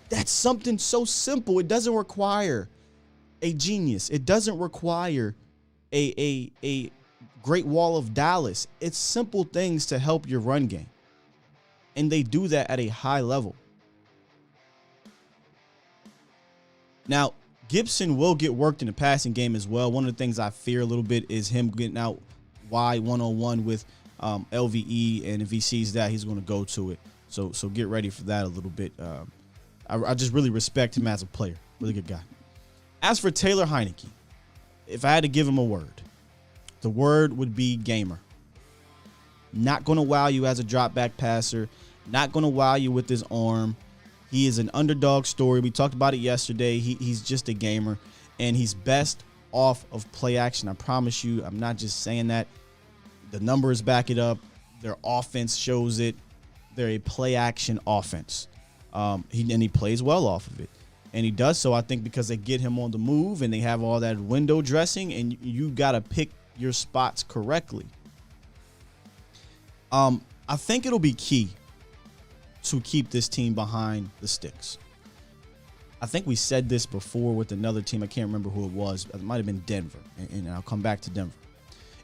That's something so simple. It doesn't require a genius. It doesn't require a Great Wall of Dallas. It's simple things to help your run game. And they do that at a high level. Now, Gibson will get worked in the passing game as well. One of the things I fear a little bit is him getting out wide one-on-one with LVE, and if he sees that, he's going to go to it. So get ready for that a little bit. I just really respect him as a player. Really good guy. As for Taylor Heineke, if I had to give him a word, the word would be gamer. Not going to wow you as a drop back passer. Not going to wow you with his arm. He is an underdog story. We talked about it yesterday. He's just a gamer, and he's best off of play action. I promise you, I'm not just saying that. The numbers back it up. Their offense shows it. They're a play action offense. He plays well off of it. And he does so, I think, because they get him on the move and they have all that window dressing, and you got to pick your spots correctly. I think it'll be key to keep this team behind the sticks. I think we said this before with another team. I can't remember who it was. It might have been Denver, and I'll come back to Denver.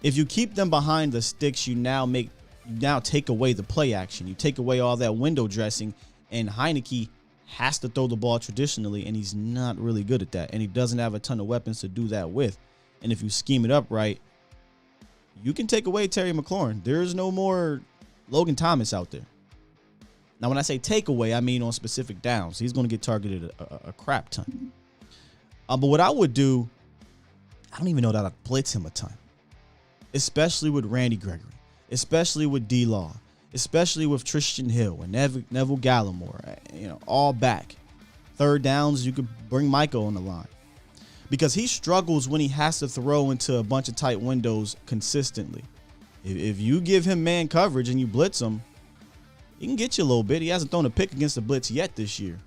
If you keep them behind the sticks, you now take away the play action. You take away all that window dressing, and Heineke has to throw the ball traditionally, and he's not really good at that, and he doesn't have a ton of weapons to do that with. And if you scheme it up right, you can take away Terry McLaurin. There's no more Logan Thomas out there. Now, when I say take away, I mean on specific downs. He's going to get targeted a crap ton. But what I would do, I don't even know that I'd blitz him a ton, especially with Randy Gregory, especially with D-Law, especially with Tristan Hill and Neville Gallimore, all back. Third downs, you could bring Michael on the line. Because he struggles when he has to throw into a bunch of tight windows consistently. If you give him man coverage and you blitz him, he can get you a little bit. He hasn't thrown a pick against the blitz yet this year.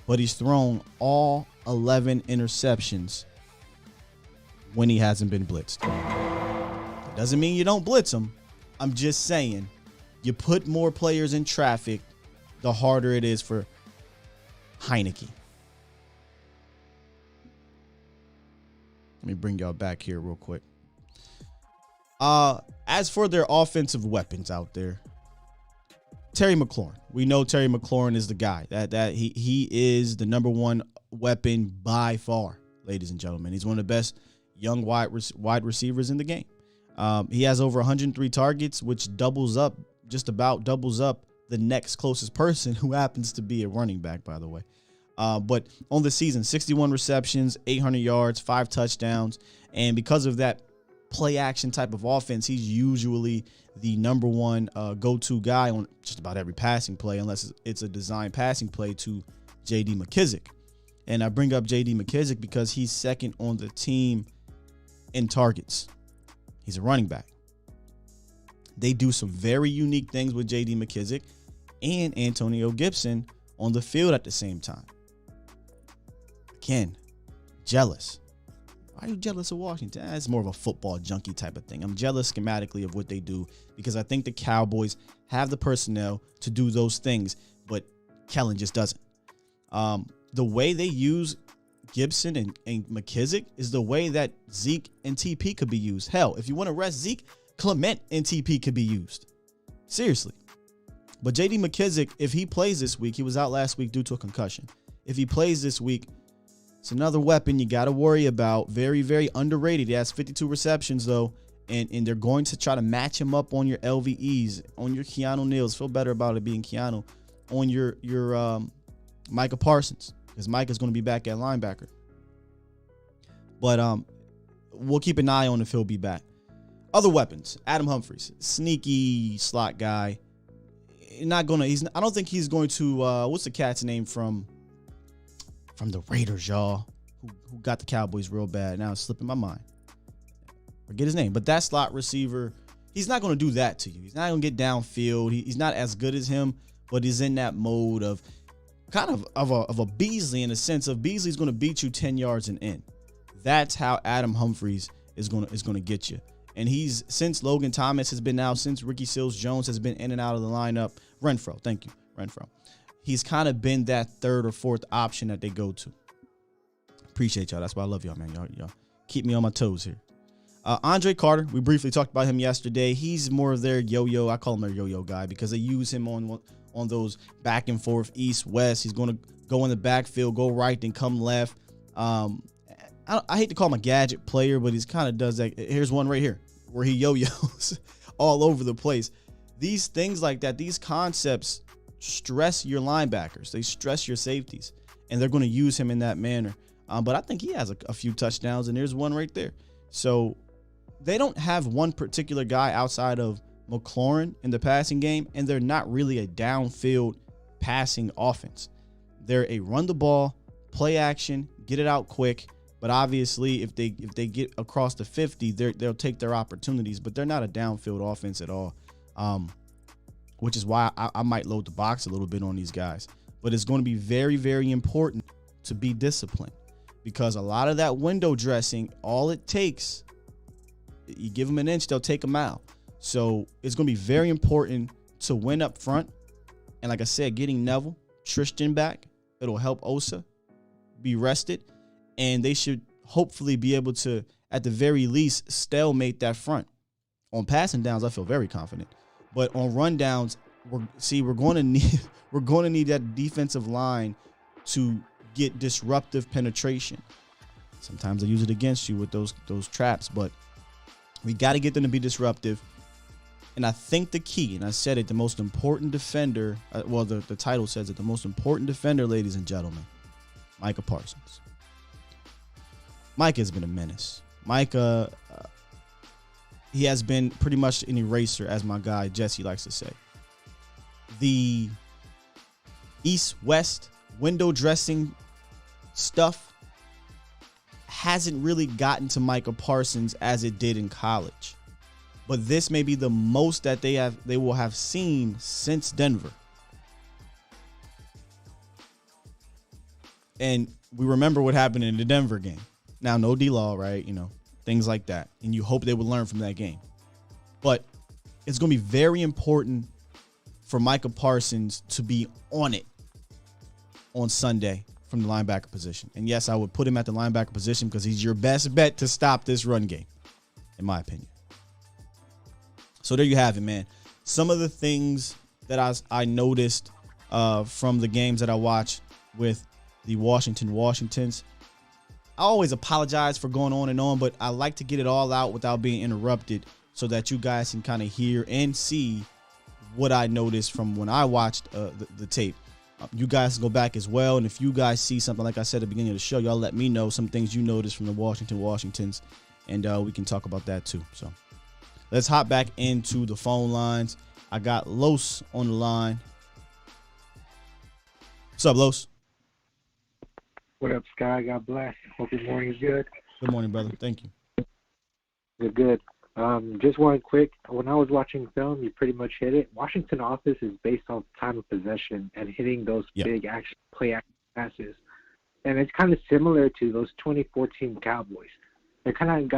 But he's thrown all 11 interceptions when he hasn't been blitzed. That doesn't mean you don't blitz him. I'm just saying, you put more players in traffic, the harder it is for Heineke. Let me bring y'all back here real quick. As for their offensive weapons out there, Terry McLaurin. We know Terry McLaurin is the guy. That he is the number one weapon by far, ladies and gentlemen. He's one of the best young wide receivers in the game. He has over 103 targets, which just about doubles up the next closest person, who happens to be a running back, by the way. But on the season, 61 receptions, 800 yards, 5 touchdowns. And because of that play action type of offense, he's usually the number one go-to guy on just about every passing play, unless it's a designed passing play to J.D. McKissic. And I bring up J.D. McKissic because he's second on the team in targets. He's a running back. They do some very unique things with J.D. McKissic and Antonio Gibson on the field at the same time. again, jealous. Why are you jealous of Washington? It's more of a football junkie type of thing. I'm jealous schematically of what they do because I think the Cowboys have the personnel to do those things, but Kellen just doesn't. The way they use Gibson and McKissick is the way that Zeke and TP could be used. Hell, if you want to rest Zeke, Clement and TP could be used. Seriously. But J.D. McKissick, if he plays this week, he was out last week due to a concussion. If he plays this week, it's another weapon you got to worry about. Very, very underrated. He has 52 receptions, though, and they're going to try to match him up on your LVEs, on your Keanu Neals. Feel better about it being Keanu. On your Micah Parsons, because Micah's going to be back at linebacker. But we'll keep an eye on if he'll be back. Other weapons, Adam Humphries, sneaky slot guy. I don't think he's going to. What's the cat's name from the Raiders, y'all? Who got the Cowboys real bad? Now it's slipping my mind. Forget his name, but that slot receiver, he's not going to do that to you. He's not going to get downfield. He's not as good as him, but he's in that mode of kind of a Beasley, in a sense of Beasley's going to beat you 10 yards and in. That's how Adam Humphries is going to get you. And he's, since Logan Thomas has been out, since Ricky Seals-Jones has been in and out of the lineup, Renfro, thank you, Renfro. He's kind of been that third or fourth option that they go to. Appreciate y'all. That's why I love y'all, man. Y'all keep me on my toes here. Andre Carter, we briefly talked about him yesterday. He's more of their yo-yo. I call him their yo-yo guy because they use him on those back and forth east-west. He's going to go in the backfield, go right, then come left. I hate to call him a gadget player, but he's kind of does that. Here's one right here where he yo-yos all over the place. These things like that, these concepts stress your linebackers. They stress your safeties, and they're going to use him in that manner. But I think he has a few touchdowns, and there's one right there. So they don't have one particular guy outside of McLaurin in the passing game, and they're not really a downfield passing offense. They're a run the ball, play action, get it out quick. But obviously, if they get across the 50, they'll take their opportunities. But they're not a downfield offense at all, which is why I might load the box a little bit on these guys. But it's going to be very, very important to be disciplined because a lot of that window dressing, all it takes, you give them an inch, they'll take a mile. So it's going to be very important to win up front. And like I said, getting Neville, Tristan back, it'll help Osa be rested. And they should hopefully be able to, at the very least, stalemate that front. On passing downs, I feel very confident. But on run downs, we're going to need that defensive line to get disruptive penetration. Sometimes I use it against you with those traps, but we got to get them to be disruptive. And I think the key, and I said it, the most important defender, the title says it, the most important defender, ladies and gentlemen, Micah Parsons. Micah has been a menace. Micah, he has been pretty much an eraser, as my guy Jesse likes to say. The east-west window dressing stuff hasn't really gotten to Micah Parsons as it did in college. But this may be the most that they will have seen since Denver. And we remember what happened in the Denver game. Now, no D-Law, right? Things like that. And you hope they would learn from that game. But it's going to be very important for Micah Parsons to be on it on Sunday from the linebacker position. And yes, I would put him at the linebacker position because he's your best bet to stop this run game, in my opinion. So there you have it, man. Some of the things that I noticed from the games that I watched with the Washingtons. I always apologize for going on and on, but I like to get it all out without being interrupted so that you guys can kind of hear and see what I noticed from when I watched the tape. You guys can go back as well, and if you guys see something, like I said at the beginning of the show, y'all let me know some things you noticed from the Washingtons, and we can talk about that too. So let's hop back into the phone lines. I got Los on the line. What's up, Los? What up, Sky? God bless. Hope your morning is good. Good morning, brother. Thank you. Good. Just one quick. When I was watching film, you pretty much hit it. Washington offense is based on time of possession and hitting those big play action passes. And it's kind of similar to those 2014 Cowboys. They're going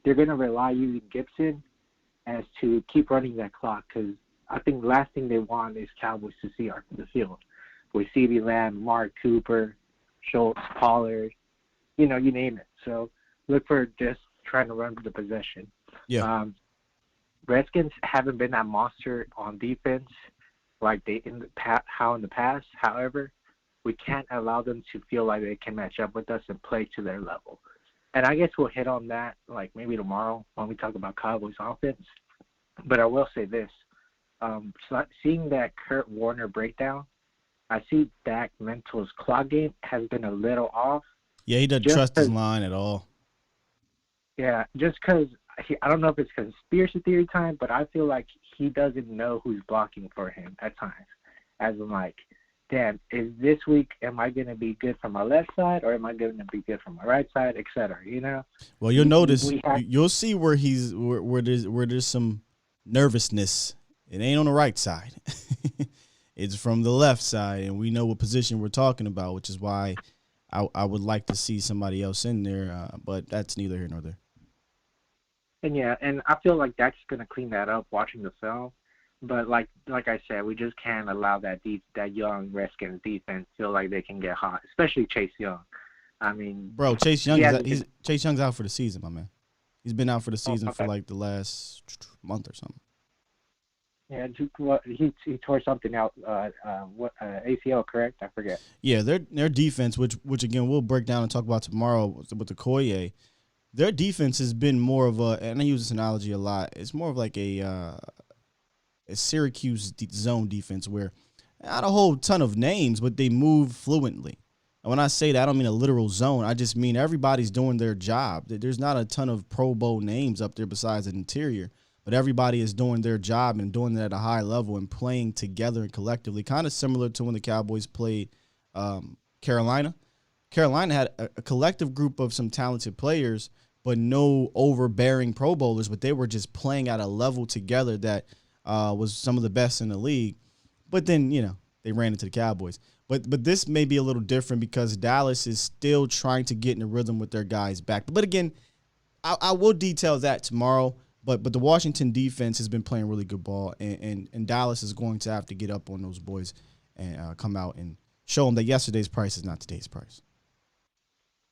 to rely using Gibson as to keep running that clock, because I think the last thing they want is Cowboys to see the field with CeeDee Lamb, Mark Cooper, Schultz, Pollard, you name it. So look for just trying to run the possession. Yeah. Redskins haven't been that monster on defense like they in the past. However, we can't allow them to feel like they can match up with us and play to their level. And I guess we'll hit on that like maybe tomorrow when we talk about Cowboys offense. But I will say this. Seeing that Kurt Warner breakdown, I see Dak Mental's clock game has been a little off. Yeah, he doesn't trust his line at all. Yeah, just because I don't know if it's conspiracy theory time, but I feel like he doesn't know who's blocking for him at times. As in, like, damn, is this week, am I going to be good from my left side or am I going to be good from my right side, et cetera, Well, you'll notice, you'll see where there's some nervousness. It ain't on the right side. It's from the left side, and we know what position we're talking about, which is why I would like to see somebody else in there, but that's neither here nor there. And I feel like Dak's going to clean that up watching the film. But like I said, we just can't allow that young Redskins defense feel like they can get hot, especially Chase Young. I mean, bro, Chase Young Chase Young's out for the season, my man. He's been out for the season for like the last month or something. Yeah, he tore something out. ACL, correct? I forget. Yeah, their defense, which again we'll break down and talk about tomorrow with the Koye. Their defense has been more of and I use this analogy a lot. It's more of like a Syracuse zone defense where not a whole ton of names, but they move fluently. And when I say that, I don't mean a literal zone. I just mean everybody's doing their job. There's not a ton of Pro Bowl names up there besides the interior. But everybody is doing their job and doing it at a high level and playing together and collectively, kind of similar to when the Cowboys played Carolina. Carolina had a collective group of some talented players, but no overbearing Pro Bowlers, but they were just playing at a level together that was some of the best in the league. But then, they ran into the Cowboys. But this may be a little different because Dallas is still trying to get in a rhythm with their guys back. But again, I will detail that tomorrow. But the Washington defense has been playing really good ball, and Dallas is going to have to get up on those boys and come out and show them that yesterday's price is not today's price.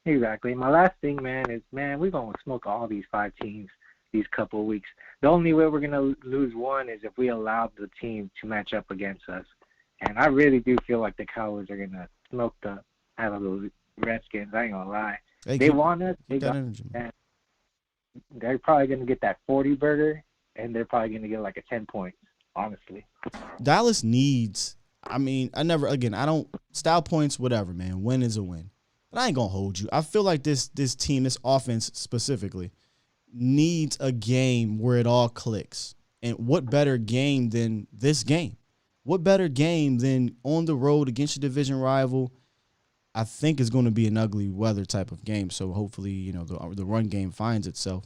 Exactly. My last thing, man, is, we're going to smoke all these 5 teams these couple of weeks. The only way we're going to lose one is if we allow the team to match up against us. And I really do feel like the Cowboys are going to smoke the out of those Redskins. I ain't going to lie. They want us. They got that. They're probably going to get that 40 burger, and they're probably going to get like a 10 points, honestly. Dallas needs, I don't, style points, whatever, man. Win is a win. But I ain't going to hold you. I feel like this team, this offense specifically, needs a game where it all clicks. And what better game than this game? What better game than on the road against your division rival? I think it's going to be an ugly weather type of game. So hopefully, the run game finds itself.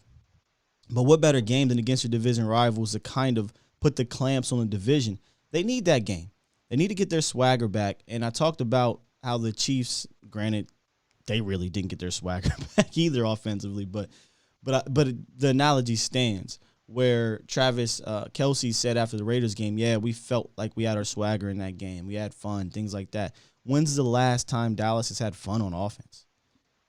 But what better game than against your division rivals to kind of put the clamps on the division? They need that game. They need to get their swagger back. And I talked about how the Chiefs, granted, they really didn't get their swagger back either offensively, but the analogy stands where Travis Kelce said after the Raiders game, yeah, we felt like we had our swagger in that game. We had fun, things like that. When's the last time Dallas has had fun on offense?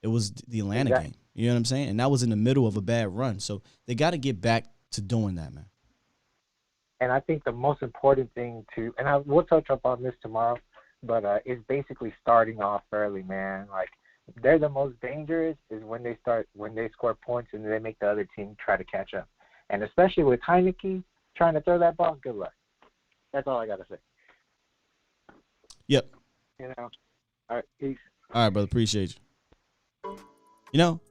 It was the Atlanta game. You know what I'm saying? And that was in the middle of a bad run. So they got to get back to doing that, man. And I think the most important thing we'll touch up on this tomorrow, but it's basically starting off early, man. Like, they're the most dangerous is when they score points and they make the other team try to catch up. And especially with Heineke trying to throw that ball, good luck. That's all I got to say. Yep. All right, peace. All right, brother, appreciate you.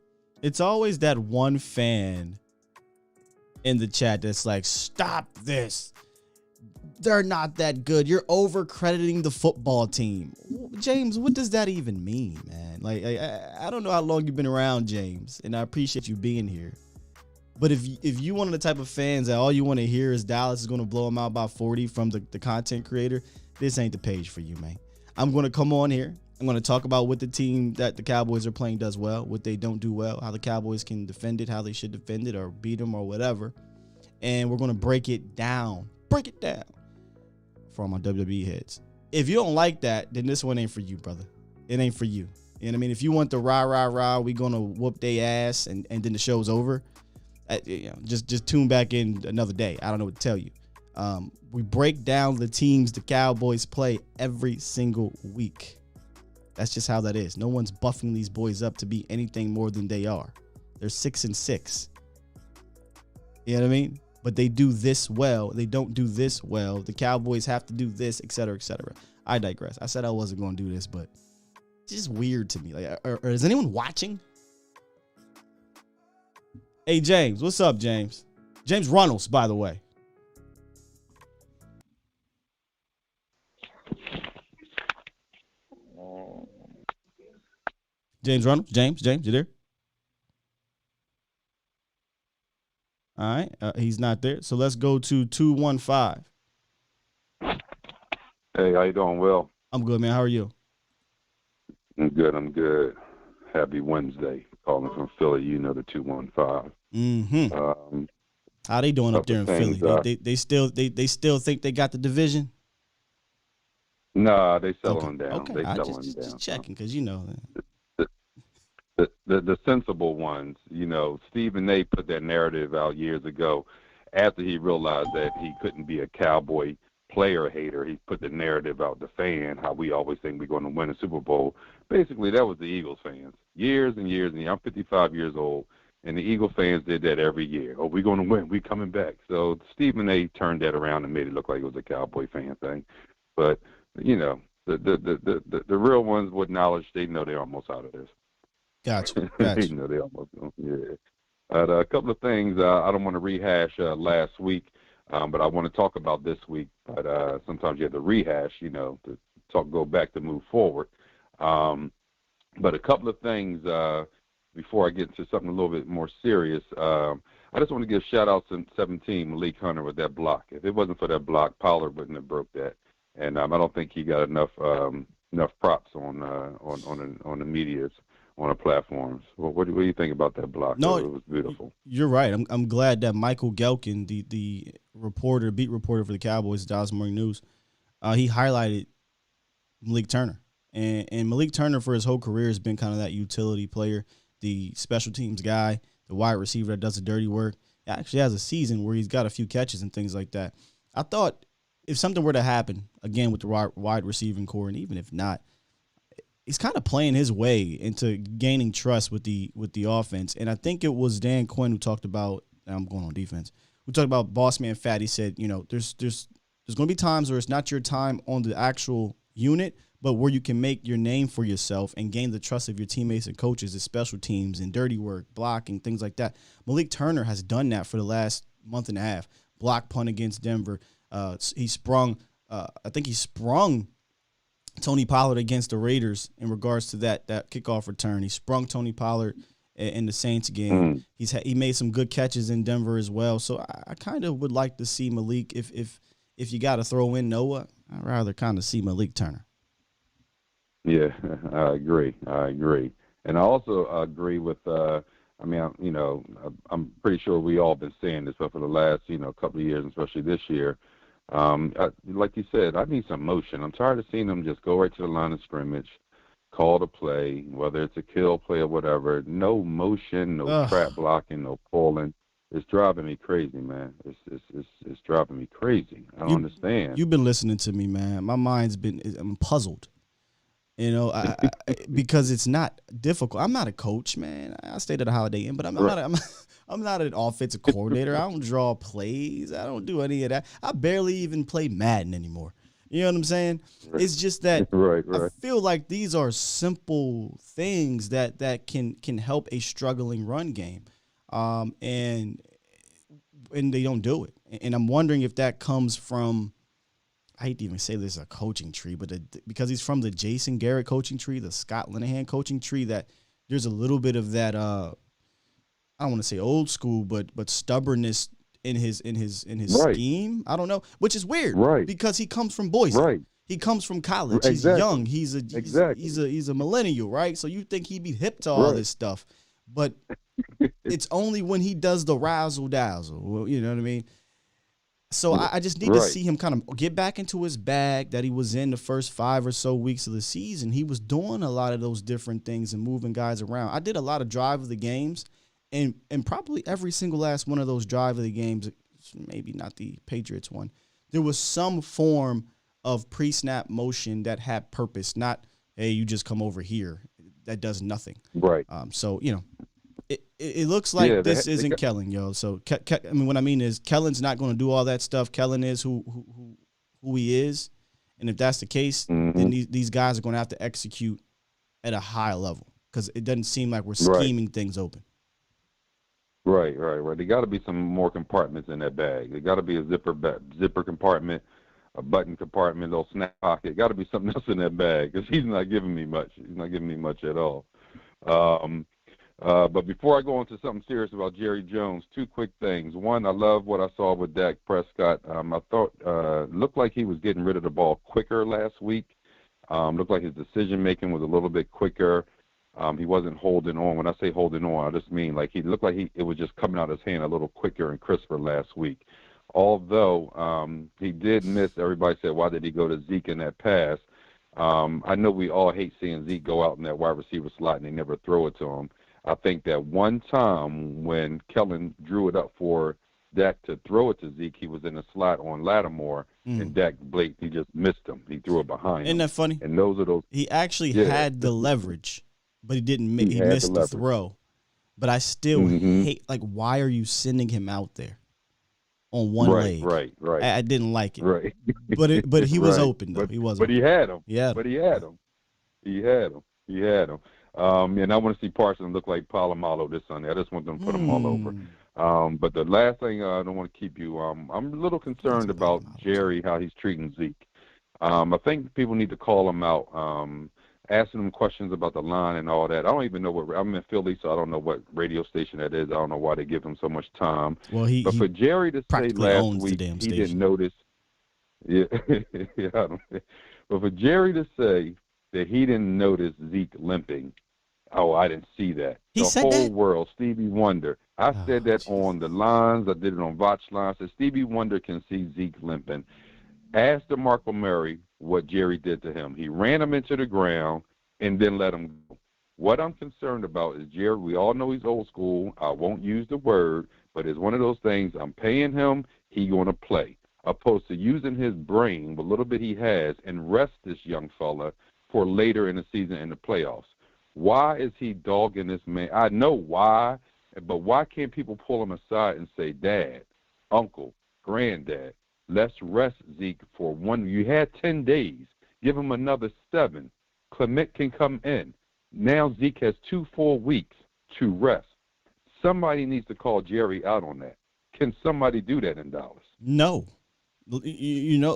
It's always that one fan in the chat that's like, stop this. They're not that good. You're over-crediting the football team. James, what does that even mean, man? Like, I don't know how long you've been around, James, and I appreciate you being here. But if you one of the type of fans that all you want to hear is Dallas is going to blow them out by 40 from the content creator, this ain't the page for you, man. I'm going to come on here. I'm going to talk about what the team that the Cowboys are playing does well, what they don't do well, how the Cowboys can defend it, how they should defend it or beat them or whatever. And we're going to break it down for all my WWE heads. If you don't like that, then this one ain't for you, brother. It ain't for you. You know what I mean? If you want the rah, we going to whoop their ass and then the show's over, just tune back in another day. I don't know what to tell you. We break down the teams the Cowboys play every single week. That's just how that is. No one's buffing these boys up to be anything more than they are. They're 6-6. You know what I mean? But they do this well. They don't do this well. The Cowboys have to do this, et cetera, et cetera. I digress. I said I wasn't going to do this, but it's just weird to me. Like, or is anyone watching? Hey, James. What's up, James? James Runnels, by the way. James Runnels. James, you there? All right. He's not there. So let's go to 215. Hey, how you doing, Will? I'm good, man. How are you? I'm good. Happy Wednesday. Calling from Philly, the 215. Mm-hmm. How they doing up there in Philly? They still think they got the division? Nah, they settling down. Okay. They settling down. Just checking because The sensible ones, Stephen A. put that narrative out years ago after he realized that he couldn't be a Cowboy player hater. He put the narrative out to fan, how we always think we're going to win a Super Bowl. Basically, that was the Eagles fans. Years and years, and I'm 55 years old, and the Eagle fans did that every year. Oh, we're going to win. We're coming back. So Stephen A. turned that around and made it look like it was a Cowboy fan thing. But, the real ones with knowledge, they know they're almost out of this. Gotcha. They almost, yeah. A couple of things I don't want to rehash last week, but I want to talk about this week. But sometimes you have to rehash, to go back to move forward. But a couple of things before I get into something a little bit more serious. I just want to give shout out to 17 Malik Hunter with that block. If it wasn't for that block, Pollard wouldn't have broke that. And I don't think he got enough props on the medias. On the platforms. What do you think about that block? No, it was beautiful. You're right. I'm glad that Michael Gelkin, the beat reporter for the Cowboys, Dallas Morning News, he highlighted Malik Turner. And Malik Turner for his whole career has been kind of that utility player, the special teams guy, the wide receiver that does the dirty work. He actually has a season where he's got a few catches and things like that. I thought if something were to happen, again, with the wide receiving core, and even if not, he's kind of playing his way into gaining trust with the offense. And I think it was Dan Quinn who talked about, and I'm going on defense, who talked about boss man fat. He said, there's going to be times where it's not your time on the actual unit, but where you can make your name for yourself and gain the trust of your teammates and coaches, as special teams and dirty work, blocking, things like that. Malik Turner has done that for the last month and a half. Block punt against Denver. He sprung Tony Pollard against the Raiders in regards to that kickoff return. He sprung Tony Pollard in the Saints game. He made some good catches in Denver as well. So I kind of would like to see Malik. If you got to throw in Noah, I'd rather kind of see Malik Turner. Yeah, I agree. And I also agree with. I'm pretty sure we all been saying this, but for the last couple of years, especially this year. Like you said, I need some motion. I'm tired of seeing them just go right to the line of scrimmage, call the play, whether it's a kill play or whatever. No motion, no trap blocking, no pulling. It's driving me crazy, man. It's driving me crazy. I don't understand. You've been listening to me, man. My mind's I'm puzzled. Because it's not difficult. I'm not a coach, man. I stayed at a Holiday Inn, but I'm not an offensive coordinator. I don't draw plays. I don't do any of that. I barely even play Madden anymore. You know what I'm saying? Right. It's just that right. I feel like these are simple things that can help a struggling run game, and they don't do it. And I'm wondering if that comes from, I hate to even say this is a coaching tree, but because he's from the Jason Garrett coaching tree, the Scott Linehan coaching tree, that there's a little bit of that. I don't want to say old school, but stubbornness in his right. scheme. I don't know, which is weird, right? Because he comes from Boise, right? He comes from college. Exactly. He's young. He's a millennial, right? So you think he'd be hip to all this stuff, but it's only when he does the razzle dazzle. Well, you know what I mean? So I just need to see him kind of get back into his bag that he was in the first 5 or so weeks of the season. He was doing a lot of those different things and moving guys around. I did a lot of drive of the games, and probably every single last one of those drive of the games, maybe not the Patriots one, there was some form of pre-snap motion that had purpose, not, hey, you just come over here. That does nothing. Right. So, it looks like this isn't Kellen, yo. So, I mean, what I mean is Kellen's not going to do all that stuff. Kellen is who he is. And if that's the case, then these guys are going to have to execute at a high level because it doesn't seem like we're scheming things open. Right. There got to be some more compartments in that bag. There got to be a zipper compartment, a button compartment, a little snap pocket. Got to be something else in that bag because he's not giving me much. He's not giving me much at all. But before I go into something serious about Jerry Jones, 2 quick things. One, I love what I saw with Dak Prescott. I thought looked like he was getting rid of the ball quicker last week. Looked like his decision-making was a little bit quicker. He wasn't holding on. When I say holding on, I just mean like he looked like it was just coming out of his hand a little quicker and crisper last week. Although he did miss, everybody said, why did he go to Zeke in that pass? I know we all hate seeing Zeke go out in that wide receiver slot and they never throw it to him. I think that one time when Kellen drew it up for Dak to throw it to Zeke, he was in the slot on Lattimore, and Dak he just missed him. He threw it behind him. Isn't that funny? And those are those. He actually had the leverage, but he didn't. He missed the throw. But I still hate. Like, why are you sending him out there on one leg? Right. I didn't like it. Right. But he was open though. He was. But he had him. Yeah. But he had him. And I want to see Parsons look like Palomalo this Sunday. I just want them to put him all over. But the last thing, I don't want to keep you. I'm a little concerned about Jerry, how he's treating Zeke. I think people need to call him out, asking him questions about the line and all that. I don't even know I'm in Philly, so I don't know what radio station that is. I don't know why they give him so much time. Well, but for Jerry to say last week he didn't notice. Yeah, but for Jerry to say that he didn't notice Zeke limping. Oh, I didn't see that. He said whole that? world, Stevie Wonder. I said that on the lines. I did it on Votch lines. I said Stevie Wonder can see Zeke limping. Ask DeMarco Murray what Jerry did to him. He ran him into the ground and then let him go. What I'm concerned about is Jerry. We all know he's old school. I won't use the word, but it's one of those things. I'm paying him. He's going to play. Opposed to using his brain, what little bit he has, and rest this young fella for later in the season in the playoffs. Why is he dogging this man? I know why, but why can't people pull him aside and say, Dad, Uncle, Granddad, let's rest Zeke for one. You had 10 days. Give him another 7. Clement can come in. Now Zeke has 2 full weeks to rest. Somebody needs to call Jerry out on that. Can somebody do that in Dallas? No. I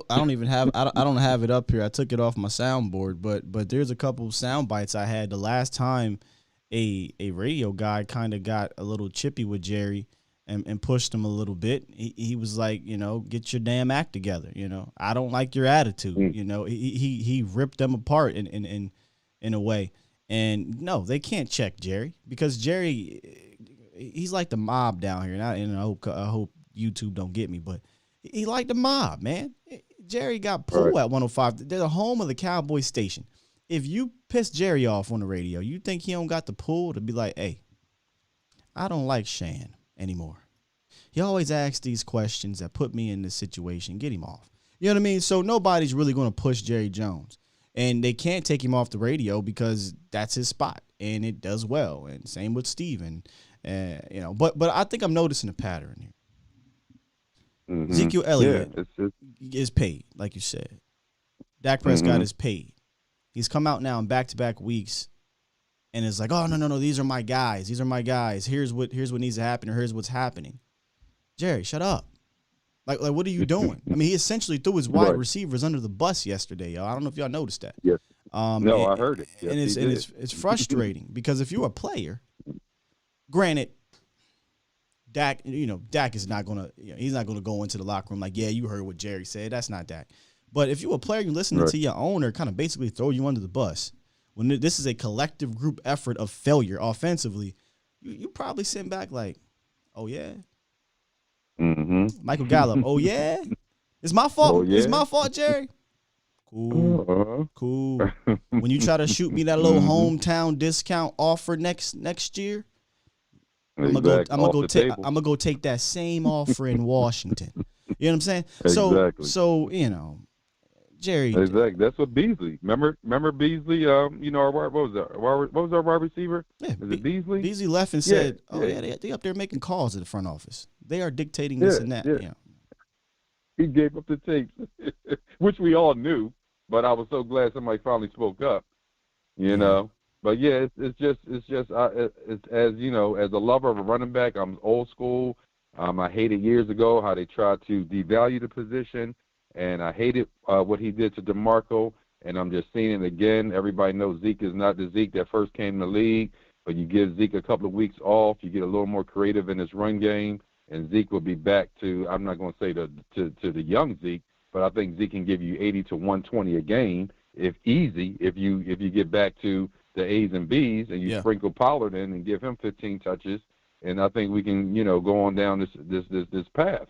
don't even have. I don't have it up here. I took it off my soundboard, but there's a couple of sound bites I had the last time a radio guy kind of got a little chippy with Jerry and pushed him a little bit. He was like, get your damn act together. I don't like your attitude. He ripped them apart in a way. And no, they can't check Jerry because Jerry, he's like the mob down here. And I hope YouTube don't get me, but. He like the mob, man. Jerry got pulled at 105. They're the home of the Cowboys station. If you piss Jerry off on the radio, you think he don't got the pull to be like, hey, I don't like Shan anymore. He always asks these questions that put me in this situation. Get him off. You know what I mean? So nobody's really going to push Jerry Jones. And they can't take him off the radio because that's his spot. And it does well. And same with Steven. But I think I'm noticing a pattern here. Mm-hmm. Ezekiel Elliott is paid, like you said. Dak Prescott is paid. He's come out now in back-to-back weeks and is like, oh, no, these are my guys. These are my guys. Here's what needs to happen, or here's what's happening. Jerry, shut up. Like what are you doing? I mean, he essentially threw his wide receivers under the bus yesterday, y'all. I don't know if y'all noticed that. Yes. I heard it. Yes, and it's frustrating because if you're a player, granted, Dak is not gonna, he's not gonna go into the locker room like, yeah, you heard what Jerry said. That's not Dak. But if you're a player, you're listening to your owner kind of basically throw you under the bus. When this is a collective group effort of failure offensively, you probably sitting back like, oh, yeah. Michael Gallup, oh, yeah? It's my fault. Oh, yeah? It's my fault, Jerry. Cool. Cool. When you try to shoot me that little hometown discount offer next year, I'm gonna go take that same offer in Washington. You know what I'm saying? Exactly. So Jerry. Exactly. That's what Beasley. Remember Beasley? Our what was our wide receiver? Yeah, Is it Beasley? Beasley left and said, they up there making calls at the front office. They are dictating this and that. Yeah. He gave up the tapes, which we all knew, but I was so glad somebody finally spoke up. You know. But yeah, it's just as you know, as a lover of a running back, I'm old school. I hated years ago how they tried to devalue the position, and I hated what he did to DeMarco, and I'm just seeing it again. Everybody knows Zeke is not the Zeke that first came in the league, but you give Zeke a couple of weeks off, you get a little more creative in his run game, and Zeke will be back to, I'm not going to say to the young Zeke, but I think Zeke can give you 80 to 120 a game, if you get back to the A's and B's, and you sprinkle Pollard in and give him 15 touches, and I think we can, go on down this path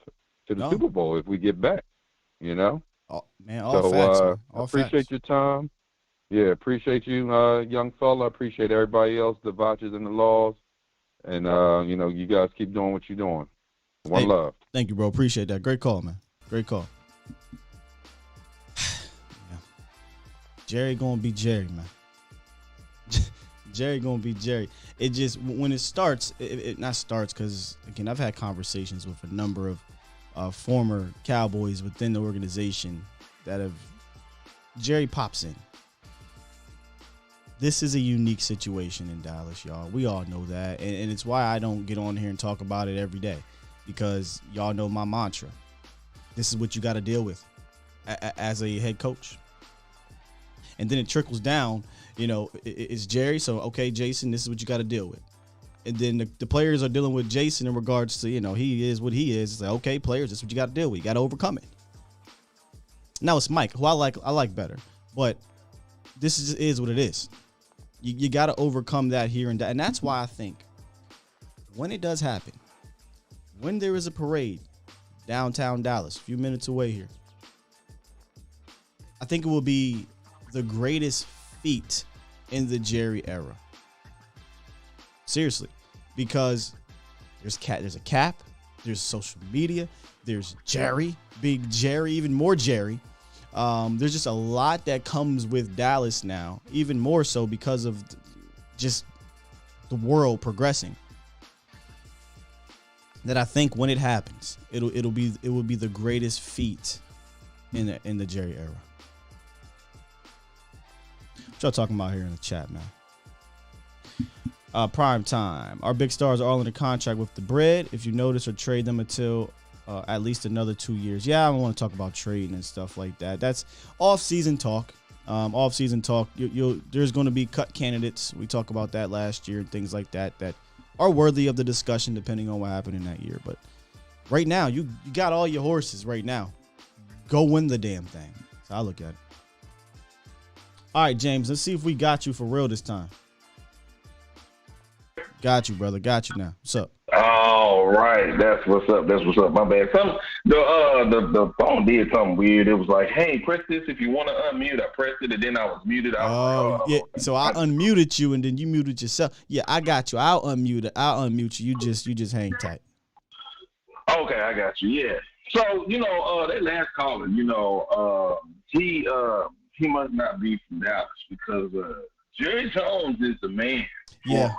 to the Super Bowl if we get back, Oh, man, all facts, man. All appreciate your time. Yeah, appreciate you, young fella. Appreciate everybody else, the Vouchers and the Laws, and you guys keep doing what you're doing. One love. Thank you, bro. Appreciate that. Great call, man. Great call. Jerry gonna be Jerry, man. Jerry gonna be Jerry. It just, when it starts, it not starts because, again, I've had conversations with a number of former Cowboys within the organization that have, Jerry pops in. This is a unique situation in Dallas, y'all. We all know that, and it's why I don't get on here and talk about it every day, because y'all know my mantra. This is what you got to deal with as a head coach. And then it trickles down, it's Jerry. So, okay, Jason, this is what you got to deal with. And then the players are dealing with Jason in regards to, he is what he is. It's like, okay, players, this is what you got to deal with. You got to overcome it. Now it's Mike, who I like better. But this is what it is. You got to overcome that here and that. And that's why I think when it does happen, when there is a parade downtown Dallas, a few minutes away here, I think it will be the greatest feat in the Jerry era. Seriously, because there's a cap, there's social media, there's Jerry, big Jerry, even more Jerry. There's just a lot that comes with Dallas now, even more so because of just the world progressing. That I think when it happens, it will be the greatest feat in the Jerry era. What y'all talking about here in the chat, man? Prime time. Our big stars are all in a contract with the bread. If you notice, or trade them until at least another 2 years. Yeah, I don't want to talk about trading and stuff like that. That's off-season talk. There's going to be cut candidates. We talked about that last year and things like that are worthy of the discussion depending on what happened in that year. But right now, you got all your horses right now. Go win the damn thing. So I look at it. All right, James, let's see if we got you for real this time. Got you, brother. Got you now. What's up? All right. That's what's up. My bad. The phone did something weird. It was like, hey, press this if you want to unmute. I pressed it, and then I was muted. Yeah. So I unmuted you, and then you muted yourself. Yeah, I got you. I'll unmute you. You just hang tight. Okay, I got you. Yeah. So, that last caller, he must not be from Dallas because Jerry Jones is the man. Yeah.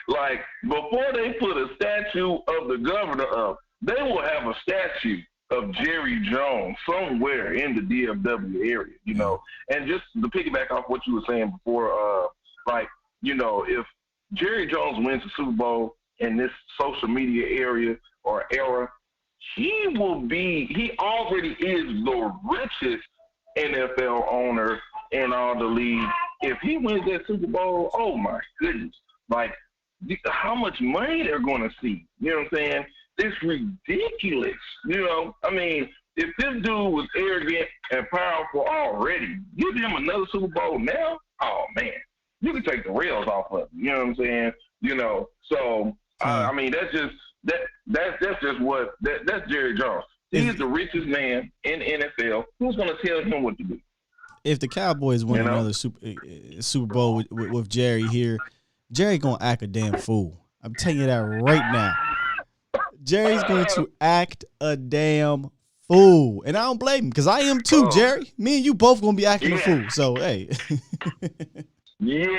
Like, before they put a statue of the governor up, they will have a statue of Jerry Jones somewhere in the DFW area, And just to piggyback off what you were saying before, if Jerry Jones wins the Super Bowl in this social media area or era, he already is the richest NFL owner in all the league. If he wins that Super Bowl, oh my goodness. Like, how much money they're going to see. You know what I'm saying? it's ridiculous. You know, I mean, if this dude was arrogant and powerful already, give him another Super Bowl now. Oh man, you can take the rails off of him. You know what I'm saying? You know, so I mean, that's just that's Jerry Jones. He's the richest man in NFL. Who's going to tell him what to do? If the Cowboys win another Super Bowl with Jerry here, Jerry gonna act a damn fool. I'm telling you that right now. Jerry's going to act a damn fool, and I don't blame him because I am too, Jerry. Me and you both gonna be acting a fool. So hey. Yeah,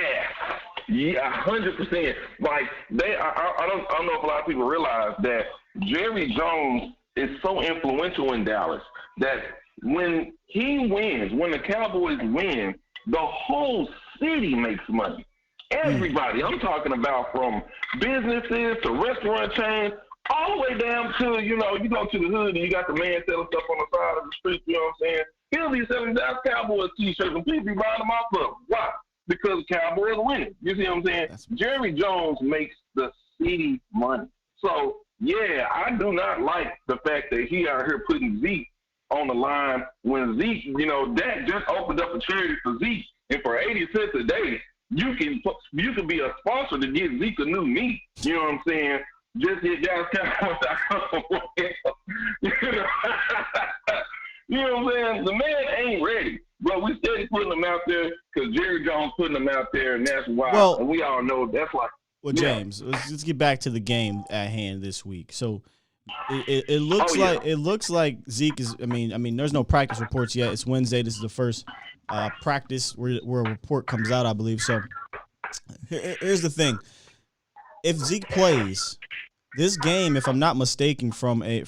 100%. Like I don't know if a lot of people realize that Jerry Jones is so influential in Dallas that when he wins, when the Cowboys win, the whole city makes money. Everybody. I'm talking about from businesses to restaurant chains, all the way down to, you know, you go to the hood and you got the man selling stuff on the side of the street, you know what I'm saying? He'll be selling Dallas Cowboys t-shirts and people be buying them off of him. Why? Because the Cowboys are winning. You see what I'm saying? Jerry Jones makes the city money. So, yeah, I do not like the fact that he out here putting Zeke on the line when Zeke, you know, Dak just opened up a charity for Zeke, and for 80 cents a day, you can be a sponsor to get Zeke a new knee. You know what I'm saying? Just hit DallasCowboys.com. You know what I'm saying? The man ain't ready, but we steady putting him out there because Jerry Jones putting him out there, and that's why. Well, and we all know that's like. Well, James, let's get back to the game at hand this week. So it looks like Zeke is. I mean, there's no practice reports yet. It's Wednesday. This is the first practice where a report comes out, I believe. So here's the thing: if Zeke plays this game, if I'm not mistaken, from a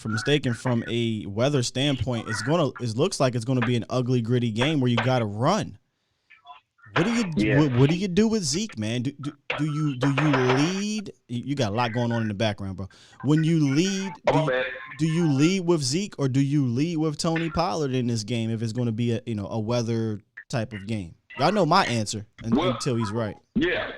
weather standpoint, it looks like it's gonna be an ugly, gritty game where you got to run. What do you do with Zeke, man? Do you lead? You got a lot going on in the background, bro. When you lead, do you lead with Zeke or do you lead with Tony Pollard in this game if it's going to be a weather type of game? Y'all know my answer until he's right. Yeah.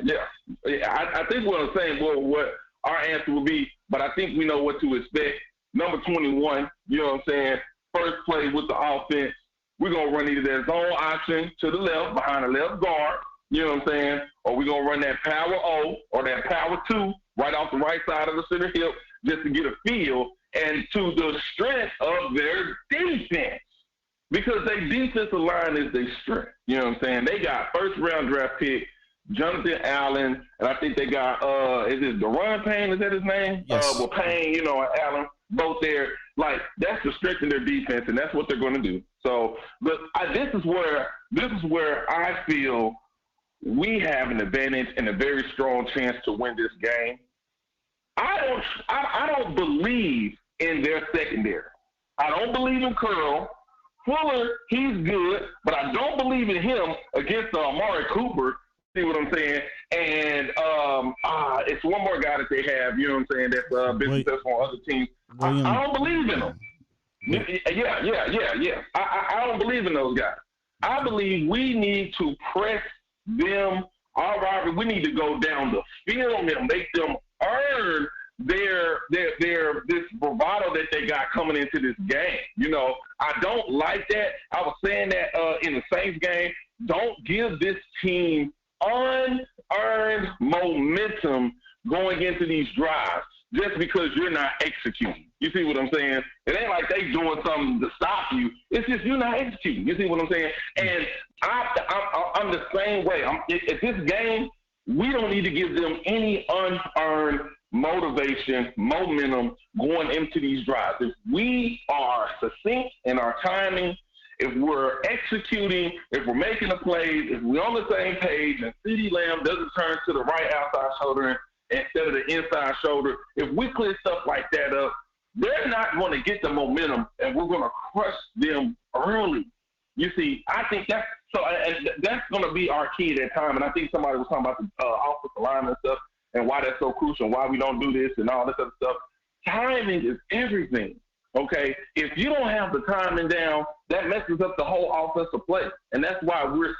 I think what I'm saying, what our answer will be, but I think we know what to expect. Number 21, you know what I'm saying? First play with the offense. We're going to run either that zone option to the left, behind the left guard, you know what I'm saying? Or we're going to run that power O or that power 2 right off the right side of the center hip just to get a feel and to the strength of their defense. Because their defensive line is their strength. You know what I'm saying? They got first-round draft pick Jonathan Allen, and I think they got, is it Deron Payne? Is that his name? Yes. Well, Payne, and Allen, both there. Like, that's the strength in their defense, and that's what they're going to do. So, but this is where I feel we have an advantage and a very strong chance to win this game. I don't believe in their secondary. I don't believe in Curl. Fuller, he's good, but I don't believe in him against Amari Cooper. See what I'm saying? And it's one more guy that they have, you know what I'm saying, that's been successful on other teams. I don't believe in them. Yeah. I don't believe in those guys. I believe we need to press them. All right, we need to go down the field and make them earn their this bravado that they got coming into this game. You know, I don't like that. I was saying that in the Saints game. Don't give this team unearned momentum going into these drives just because you're not executing. You see what I'm saying? It ain't like they doing something to stop you. It's just you're not executing. You see what I'm saying? And I'm the same way. At this game, we don't need to give them any unearned motivation, momentum going into these drives. If we are succinct in our timing, if we're executing, if we're making a play, if we're on the same page and CeeDee Lamb doesn't turn to the right outside shoulder instead of the inside shoulder, if we clear stuff like that up, they're not going to get the momentum, and we're going to crush them early. You see, I think that's going to be our key at that time. And I think somebody was talking about the offensive line and stuff and why that's so crucial and why we don't do this and all this other stuff. Timing is everything. Okay, if you don't have the timing down, that messes up the whole offensive play, and that's why we're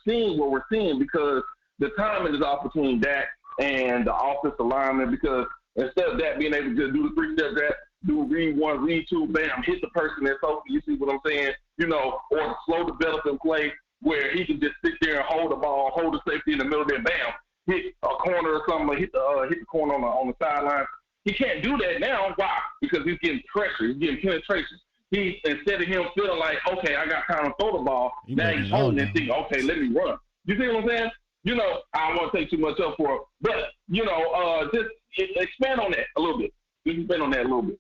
seeing what we're seeing, because the timing is off between Dak and the offensive lineman, because Instead of that, being able to do the 3-step drag, do read one, read two, bam, hit the person that's open. You see what I'm saying? Or slow developing play where he can just sit there and hold the ball, hold the safety in the middle there, bam, hit a corner or something, hit the corner on the sideline. He can't do that now. Why? Because he's getting pressure. He's getting penetration. Instead of him feeling like, okay, I got time to throw the ball, now he's holding and thinking, okay, let me run. You see what I'm saying? I don't want to take too much up for it, but, just expand on that a little bit. Just expand on that a little bit.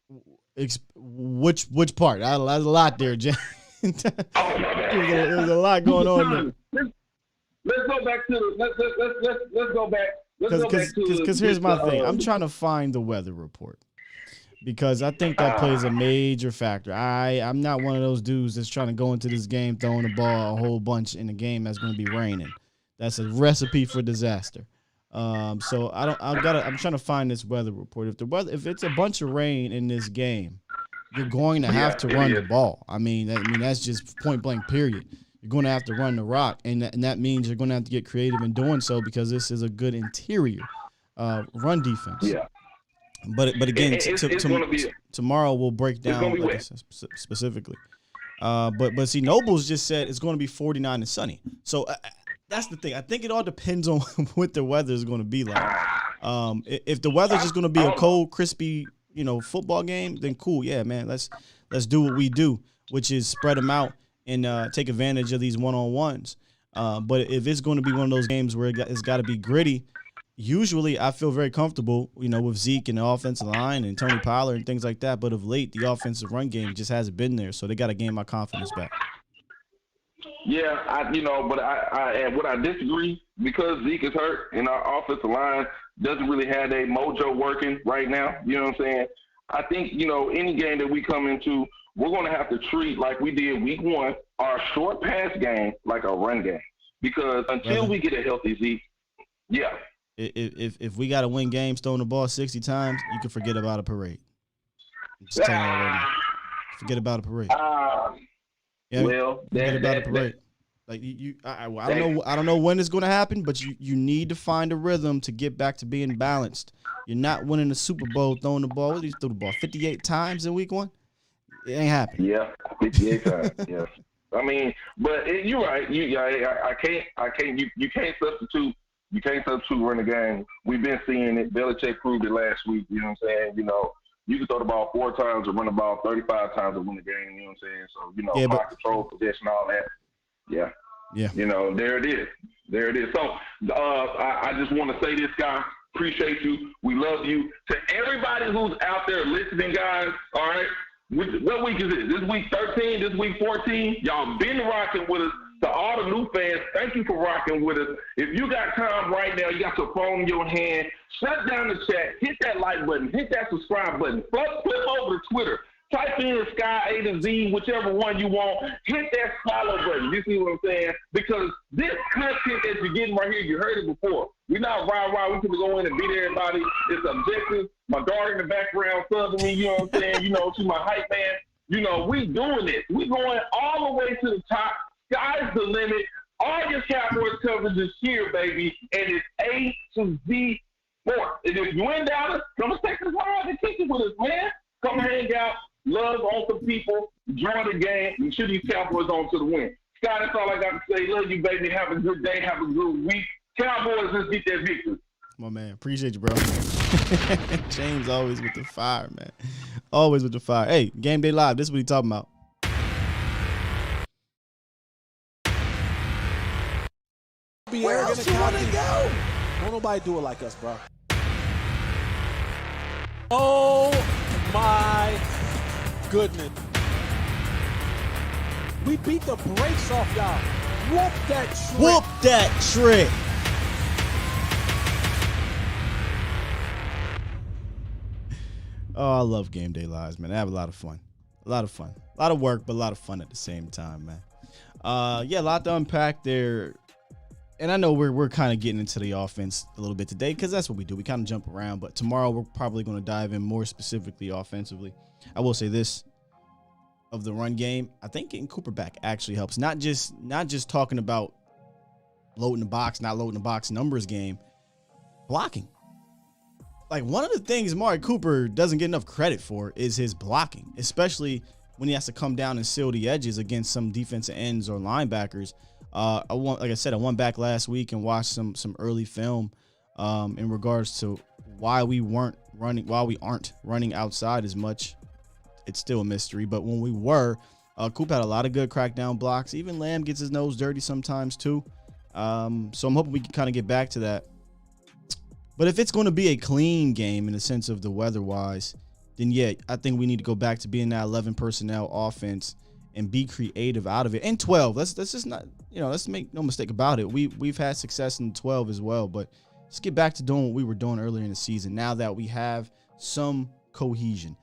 Which part? There's a lot there, Jay. There's a lot going on there. Let's go back to let's go back. Because here's my thing. I'm trying to find the weather report because I think that plays a major factor. I'm not one of those dudes that's trying to go into this game throwing the ball a whole bunch in a game that's going to be raining. That's a recipe for disaster. So I'm trying to find this weather report. If it's a bunch of rain in this game, you're going to have to run the ball. I mean that's just point blank period. You're going to have to run the rock, and that means you're going to have to get creative in doing so because this is a good interior run defense. Yeah. But again, tomorrow we'll break down specifically. But see, Nobles just said it's going to be 49 and sunny. So that's the thing. I think it all depends on what the weather is going to be like. If the weather's just going to be a cold, crispy, football game, then cool. Yeah, man. Let's do what we do, which is spread them out and take advantage of these one-on-ones. But if it's going to be one of those games where it's got to be gritty, usually I feel very comfortable, with Zeke and the offensive line and Tony Pollard and things like that. But of late, the offensive run game just hasn't been there, so they got to gain my confidence back. Yeah, but I disagree because Zeke is hurt and our offensive line doesn't really have a mojo working right now. You know what I'm saying? I think, any game that we come into, we're going to have to treat, like we did week one, our short pass game like a run game. Because until we get a healthy Zeke, yeah. If we got to win games throwing the ball 60 times, you can forget about a parade. I'm just telling you right now. Forget about a parade. Forget about a parade. Like I don't know when it's going to happen, but you need to find a rhythm to get back to being balanced. You're not winning the Super Bowl throwing the ball. What did you throw the ball 58 times in week one? It ain't happening. Yeah, 58 times. Yeah. I mean, but you're right. I can't. You can't substitute. You can't substitute run the game. We've been seeing it. Belichick proved it last week. You know what I'm saying? You can throw the ball 4 times or run the ball 35 times to win the game. You know what I'm saying? So clock control, possession, all that. Yeah. Yeah. There it is. So I just want to say this, guys. Appreciate you. We love you. To everybody who's out there listening, guys. All right. What week is it? This week 13, this week 14. Y'all been rocking with us. To all the new fans, thank you for rocking with us. If you got time right now, you got your phone in your hand, shut down the chat, hit that like button, hit that subscribe button, flip over to Twitter, type in Sky A to Z, whichever one you want, hit that follow button. You see what I'm saying? Because this content that you're getting right here, you heard it before. We're not rah-rah. We can go in and beat everybody. It's objective. My daughter in the background subbing me, you know what I'm saying? She's my hype man. We doing this. We going all the way to the top. Sky's the limit. All your Cowboys coverage is here, baby, and it's A to Z Sports. And if you in Dallas, come and take this live and kick it with us, man. Come hang out, love on some people, join the game, and shoot these Cowboys on to the win. Sky, that's all I got to say. Love you, baby. Have a good day. Have a good week. Cowboys, let's get that victory. My man, appreciate you, bro. James always with the fire, man. Always with the fire. Hey, Game Day Live, this is what he talking about. Where else you want to go? Won't nobody do it like us, bro. Oh, my goodness. We beat the brakes off y'all. Whoop that trick. Whoop that trick. Oh, I love Game Day Lives, man. I have a lot of fun. A lot of fun. A lot of work, but a lot of fun at the same time, man. A lot to unpack there. And I know we're kind of getting into the offense a little bit today because that's what we do. We kind of jump around. But tomorrow we're probably going to dive in more specifically offensively. I will say this. Of the run game, I think getting Cooper back actually helps. Not just talking about loading the box, not loading the box numbers game. Blocking. like one of the things Amari Cooper doesn't get enough credit for is his blocking, especially when he has to come down and seal the edges against some defensive ends or linebackers. Like I said, I went back last week and watched some early film in regards to why we aren't running outside as much. It's still a mystery, but when we were, Coop had a lot of good crackdown blocks. Even Lamb gets his nose dirty sometimes too. So I'm hoping we can kind of get back to that. But if it's going to be a clean game in the sense of the weather-wise, then yeah, I think we need to go back to being that 11 personnel offense and be creative out of it. And 12, let's just not, let's make no mistake about it. We've had success in 12 as well, but let's get back to doing what we were doing earlier in the season now that we have some cohesion.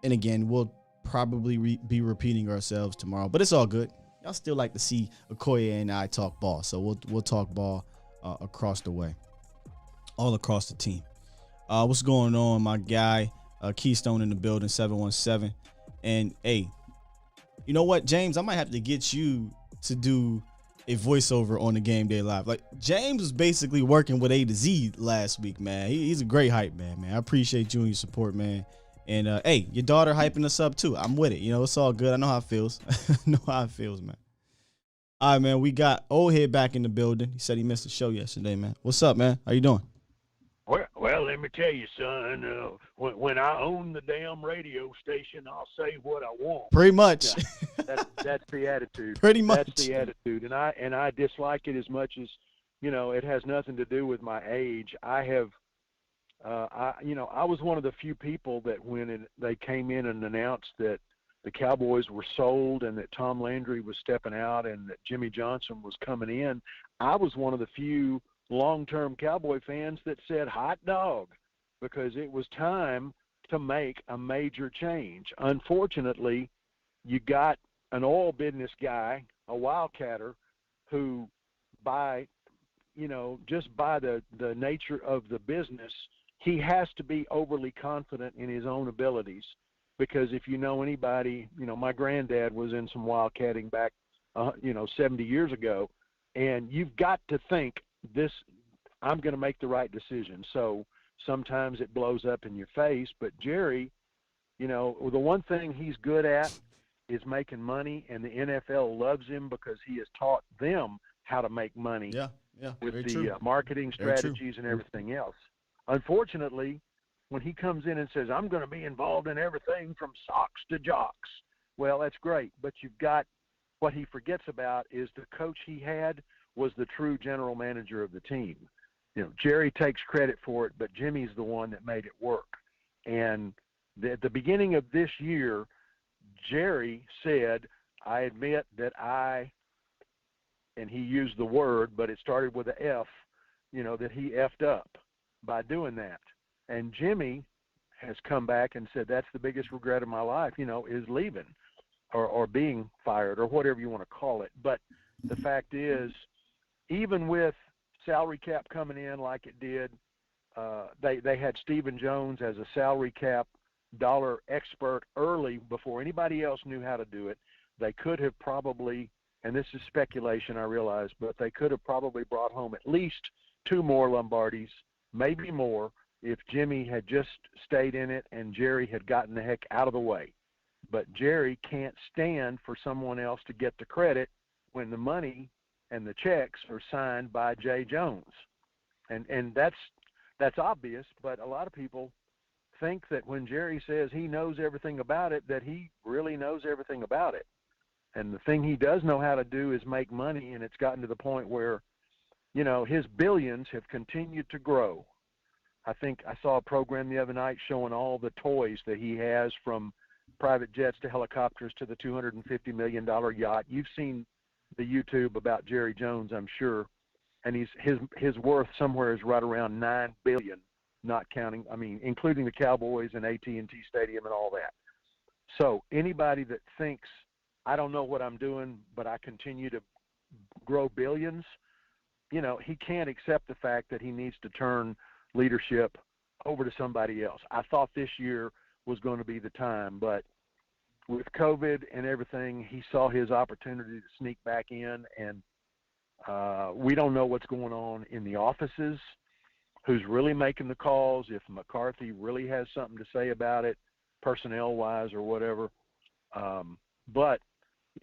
And again, we'll probably be repeating ourselves tomorrow, but it's all good. Y'all still like to see Okoye and I talk ball, so we'll talk ball across the way. All across the team. What's going on, my guy? Keystone in the building, 717. And hey, you know what, James? I might have to get you to do a voiceover on the Game Day Live. Like, James was basically working with A to Z last week, man. He's a great hype man. I appreciate you and your support, man. And hey, your daughter hyping us up too. I'm with it. It's all good. I know how it feels. Man. All right, man. We got Old Head back in the building. He said he missed the show yesterday, man. What's up, man? How you doing? Well, let me tell you, son, when I own the damn radio station, I'll say what I want. Pretty much. Yeah, that's the attitude. Pretty much. That's the attitude. And I dislike it as much as, it has nothing to do with my age. I was one of the few people that when they came in and announced that the Cowboys were sold and that Tom Landry was stepping out and that Jimmy Johnson was coming in, I was one of the few long-term Cowboy fans that said hot dog, because it was time to make a major change. Unfortunately, you got an oil business guy, a wildcatter, who just by the nature of the business, he has to be overly confident in his own abilities, because if you know anybody, my granddad was in some wildcatting back, 70 years ago, and you've got to think I'm going to make the right decision. So sometimes it blows up in your face, but Jerry, the one thing he's good at is making money, and the NFL loves him because he has taught them how to make money with the marketing strategies and everything else. Unfortunately, when he comes in and says, I'm going to be involved in everything from socks to jocks, well, that's great, but what he forgets about is the coach he had was the true general manager of the team. Jerry takes credit for it, but Jimmy's the one that made it work. And at the beginning of this year, Jerry said, I admit that and he used the word, but it started with an F, that he effed up by doing that. And Jimmy has come back and said, that's the biggest regret of my life, is leaving or being fired or whatever you want to call it. But the fact is, even with salary cap coming in like it did, they had Stephen Jones as a salary cap dollar expert early before anybody else knew how to do it. They could have probably, and this is speculation, I realize, but they could have probably brought home at least 2 more Lombardis, maybe more, if Jimmy had just stayed in it and Jerry had gotten the heck out of the way. But Jerry can't stand for someone else to get the credit when the money and the checks are signed by Jay Jones. And that's obvious, but a lot of people think that when Jerry says he knows everything about it, that he really knows everything about it. And the thing he does know how to do is make money, and it's gotten to the point where, his billions have continued to grow. I think I saw a program the other night showing all the toys that he has, from private jets to helicopters to the $250 million yacht. You've seen the YouTube about Jerry Jones, I'm sure, and his worth somewhere is right around $9 billion, not counting, including the Cowboys and AT&T Stadium and all that. So anybody that thinks, I don't know what I'm doing, but I continue to grow billions, he can't accept the fact that he needs to turn leadership over to somebody else. I thought this year was going to be the time, but with COVID and everything, he saw his opportunity to sneak back in, and we don't know what's going on in the offices. who's really making the calls, if McCarthy really has something to say about it, personnel-wise or whatever. But,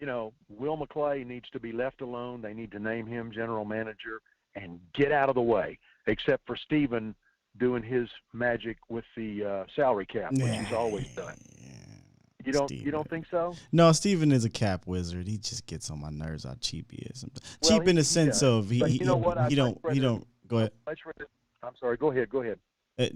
Will McClay needs to be left alone. They need to name him general manager and get out of the way, except for Steven doing his magic with the salary cap, which he's always done. You don't think so? No, Steven is a cap wizard. He just gets on my nerves how cheap he is. Cheap in the sense of he don't go ahead. I'm sorry. Go ahead.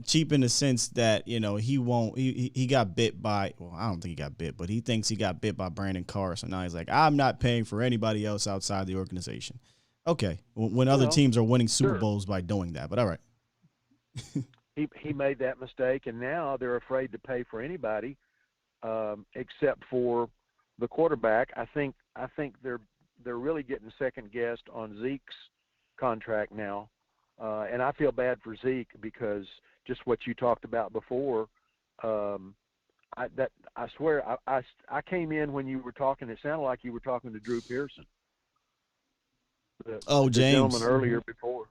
Cheap in the sense that he got bit by. Well, I don't think he got bit, but he thinks he got bit by Brandon Carr. So now he's like, I'm not paying for anybody else outside the organization. Okay, when other teams are winning Super Bowls by doing that, but all right. He made that mistake, and now they're afraid to pay for anybody except for the quarterback. I think they're really getting second guessed on Zeke's contract now, and I feel bad for Zeke because just what you talked about before. I swear I came in when you were talking. It sounded like you were talking to Drew Pearson. The James. gentleman earlier before.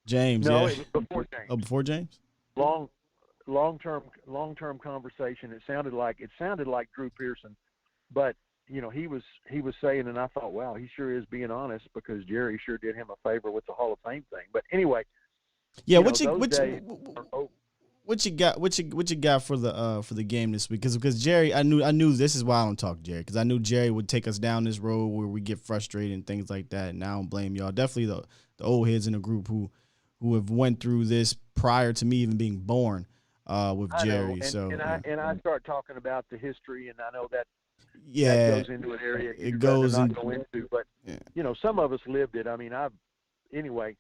James, no, yeah. it was before James. Oh, before James? Long-term conversation. It sounded like Drew Pearson, but he was saying, and I thought, wow, he sure is being honest because Jerry sure did him a favor with the Hall of Fame thing. But anyway, yeah. What you got for the game this week? Because Jerry, I knew this is why I don't talk to Jerry, because I knew Jerry would take us down this road where we get frustrated and things like that. And I don't blame y'all. Definitely the old heads in the group who have went through this prior to me even being born with Jerry. I start talking about the history, and I know that that goes into an area it goes not go into, but some of us lived it. I mean, anyway,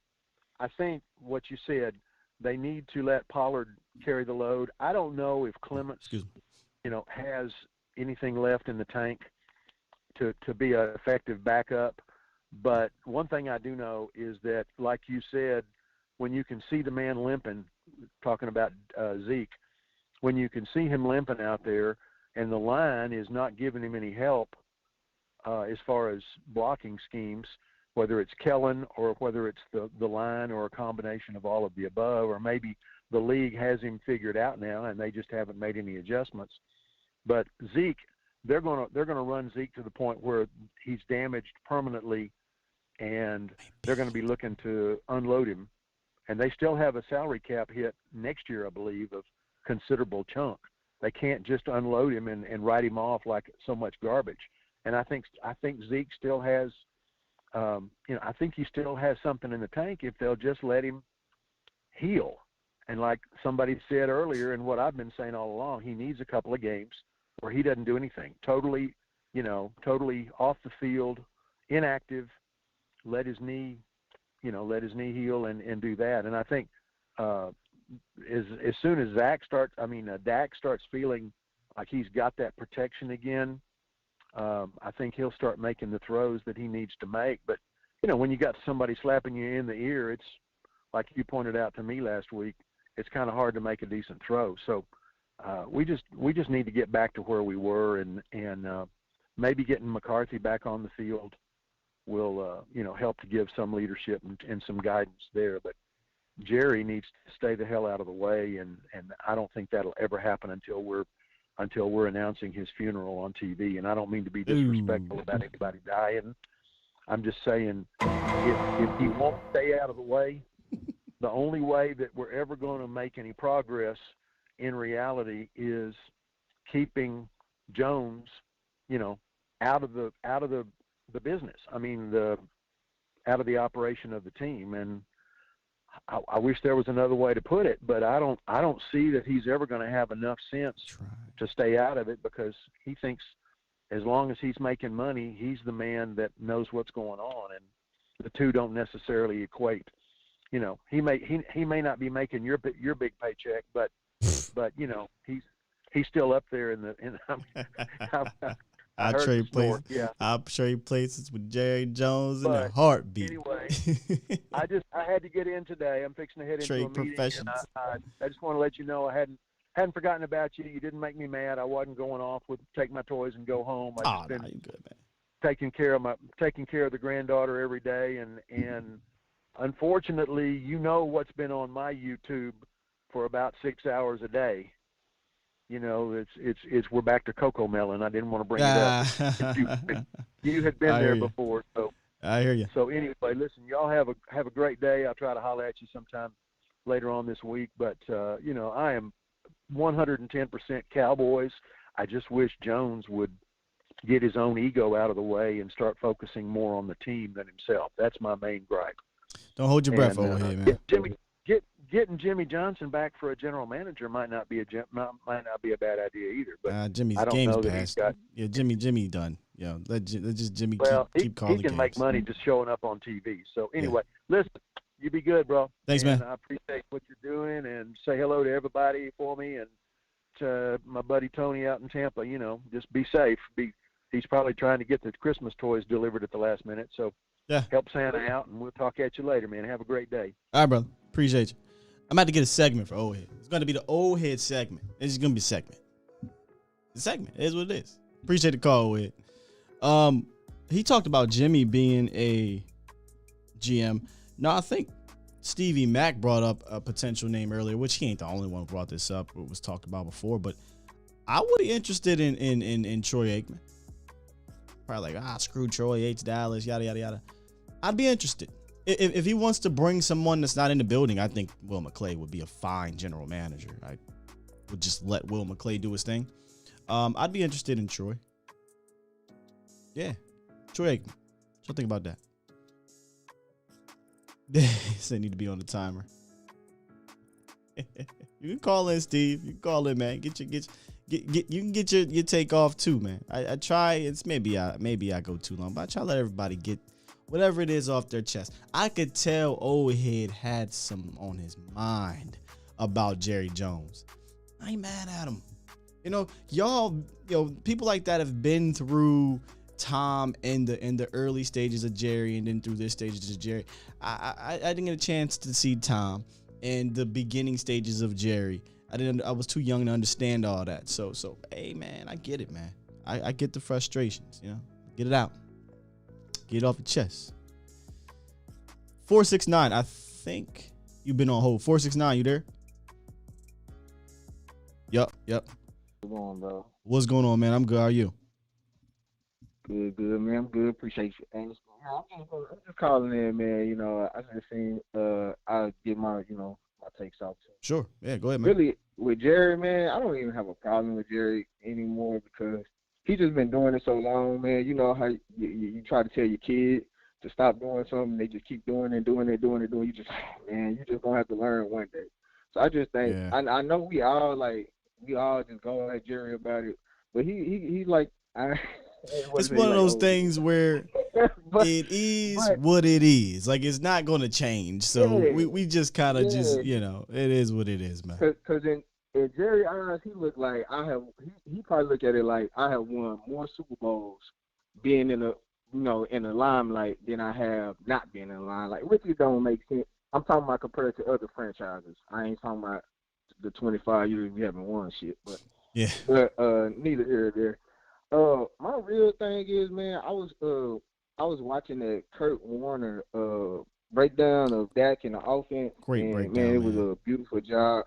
I think what you said, they need to let Pollard carry the load. I don't know if Clements, has anything left in the tank to be an effective backup. But one thing I do know is that, like you said, when you can see the man limping, talking about Zeke, when you can see him limping out there and the line is not giving him any help as far as blocking schemes, whether it's Kellen or whether it's the line or a combination of all of the above, or maybe the league has him figured out now and they just haven't made any adjustments. But Zeke, they're going to run Zeke to the point where he's damaged permanently, and they're going to be looking to unload him. And they still have a salary cap hit next year, I believe, of considerable chunk. They can't just unload him and write him off like so much garbage. And I think Zeke still has, I think he still has something in the tank if they'll just let him heal. And like somebody said earlier, and what I've been saying all along, he needs a couple of games where he doesn't do anything, totally off the field, inactive, let his knee heal and do that. And I think as soon as Dak starts feeling like he's got that protection again, I think he'll start making the throws that he needs to make. But, when you got somebody slapping you in the ear, it's like you pointed out to me last week, it's kind of hard to make a decent throw. So we just need to get back to where we were, and maybe getting McCarthy back on the field will, help to give some leadership and some guidance there. But Jerry needs to stay the hell out of the way, and I don't think that'll ever happen until we're announcing his funeral on TV. And I don't mean to be disrespectful about anybody dying. I'm just saying, if he won't stay out of the way, the only way that we're ever going to make any progress in reality is keeping Jones, out of the business. I mean, out of the operation of the team. And I wish there was another way to put it, but I don't see that he's ever going to have enough sense to stay out of it, because he thinks as long as he's making money, he's the man that knows what's going on, and the two don't necessarily equate. He may not be making your big paycheck, but he's still up there I'll trade places. Yeah. I'll trade places with Jerry Jones in a heartbeat. Anyway, I had to get in today. I'm fixing to head into a meeting. And I just want to let you know I hadn't forgotten about you. You didn't make me mad. I wasn't going off with take my toys and go home. I've just been good, man. taking care of the granddaughter every day, and unfortunately, you know what's been on my YouTube for about 6 hours a day. You know, it's we're back to Coco Melon. I didn't want to bring it up. You had been there before, so I hear you. So anyway, listen, y'all have a great day. I'll try to holler at you sometime later on this week. But you know, I am 110% Cowboys. I just wish Jones would get his own ego out of the way and start focusing more on the team than himself. That's my main gripe. Don't hold your breath over here, man. Getting Jimmy Johnson back for a general manager might not be a bad idea either. But Jimmy's I don't game's know that passed. he's got. Yeah, Jimmy done. Yeah, let just Jimmy keep calling he can make money just showing up on TV. So anyway, listen, you be good, bro. Thanks, and man. I appreciate what you're doing, and say hello to everybody for me, and to my buddy Tony out in Tampa. You know, just be safe. He's probably trying to get the Christmas toys delivered at the last minute. So help Santa out, and we'll talk at you later, man. Have a great day. All right, brother. Appreciate you. I'm about to get a segment for Old Head. It's going to be the Old Head segment. It's going to be a segment. The segment. It is what it is. Appreciate the call, Old Head. He talked about Jimmy being a GM. No, I think Stevie Mack brought up a potential name earlier, which he ain't the only one who brought this up. It was talked about before, but I would be interested in Troy Aikman. Probably like, screw Troy, hates Dallas, yada, yada, yada. I'd be interested. If he wants to bring someone that's not in the building, I think Will McClay would be a fine general manager. I would just let Will McClay do his thing. I'd be interested in Troy. Yeah. Troy Aikman. What you think about that? He said need to be on the timer. You can call in, Steve. You can call in, man. You can get your take off too, man. I try. It's maybe I go too long, but I try to let everybody get whatever it is off their chest. I could tell Old Head had some on his mind about Jerry Jones. I ain't mad at him. You know, people like that have been through Tom in the early stages of Jerry, and then through this stages of Jerry. I didn't get a chance to see Tom in the beginning stages of Jerry. I was too young to understand all that. So hey, man, I get it, man. I get the frustrations, you know. Get it out. Get it off your chest. 469, I think you've been on hold. 469, you there? Yep. What's going on, bro? What's going on, man? I'm good. How are you? Good, man. I'm good. Appreciate you. And I'm just calling in, man. You know, I just seen I'll get my takes off too. Sure. Yeah, go ahead, man. Really, with Jerry, man, I don't even have a problem with Jerry anymore because he just been doing it so long, man. You know how you try to tell your kid to stop doing something, they just keep doing it. You just, man, you just gonna have to learn one day. So I just think I know we all just go at Jerry about it, but he's like it's one of those things where it is what it is. Like, it's not going to change. So we just kind of just, you know, it is what it is, man. Because in Jerry's eyes, he looked like he probably looked at it like I have won more Super Bowls being in the limelight than I have not being in the limelight, which don't make sense. I'm talking about compared to other franchises. I ain't talking about the 25 years we haven't won shit. But neither here or there. My real thing is, man, I was watching that Kurt Warner breakdown of Dak in the offense. Great breakdown, man. It was a beautiful job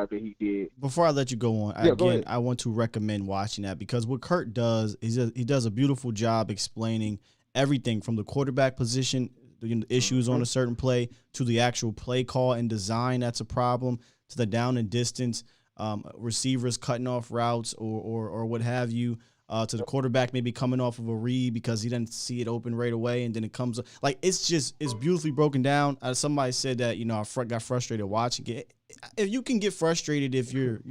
that he did. Before I let you go on, I want to recommend watching that because what Kurt does is he does a beautiful job explaining everything from the quarterback position, the issues on a certain play, to the actual play call and design that's a problem, to the down and distance, receivers cutting off routes or what have you. To the quarterback maybe coming off of a read because he didn't see it open right away, and then it comes like it's beautifully broken down. Somebody said that I got frustrated watching it. If you can get frustrated if you're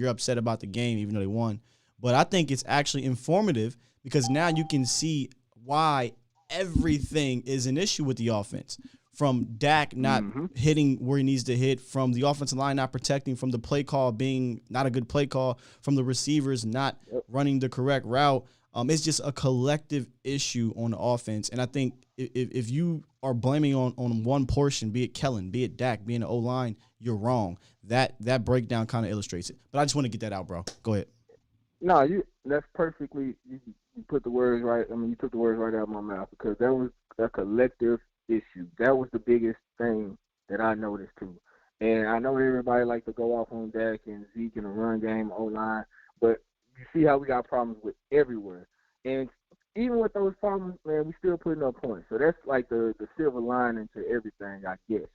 upset about the game even though they won, but I think it's actually informative because now you can see why everything is an issue with the offense. From Dak not hitting where he needs to hit, from the offensive line not protecting, from the play call being not a good play call, from the receivers not running the correct route. It's just a collective issue on the offense. And I think if you are blaming on one portion, be it Kellen, be it Dak, being an O-line, you're wrong. That breakdown kind of illustrates it. But I just want to get that out, bro. Go ahead. No, that's perfectly. You put the words right. I mean, you took the words right out of my mouth because that was a collective issue. That was the biggest thing that I noticed too. And I know everybody like to go off on Dak and Zeke in the run game, O-line, but you see how we got problems with everywhere. And even with those problems, man, we still putting up points. So that's like the silver lining to everything, I guess.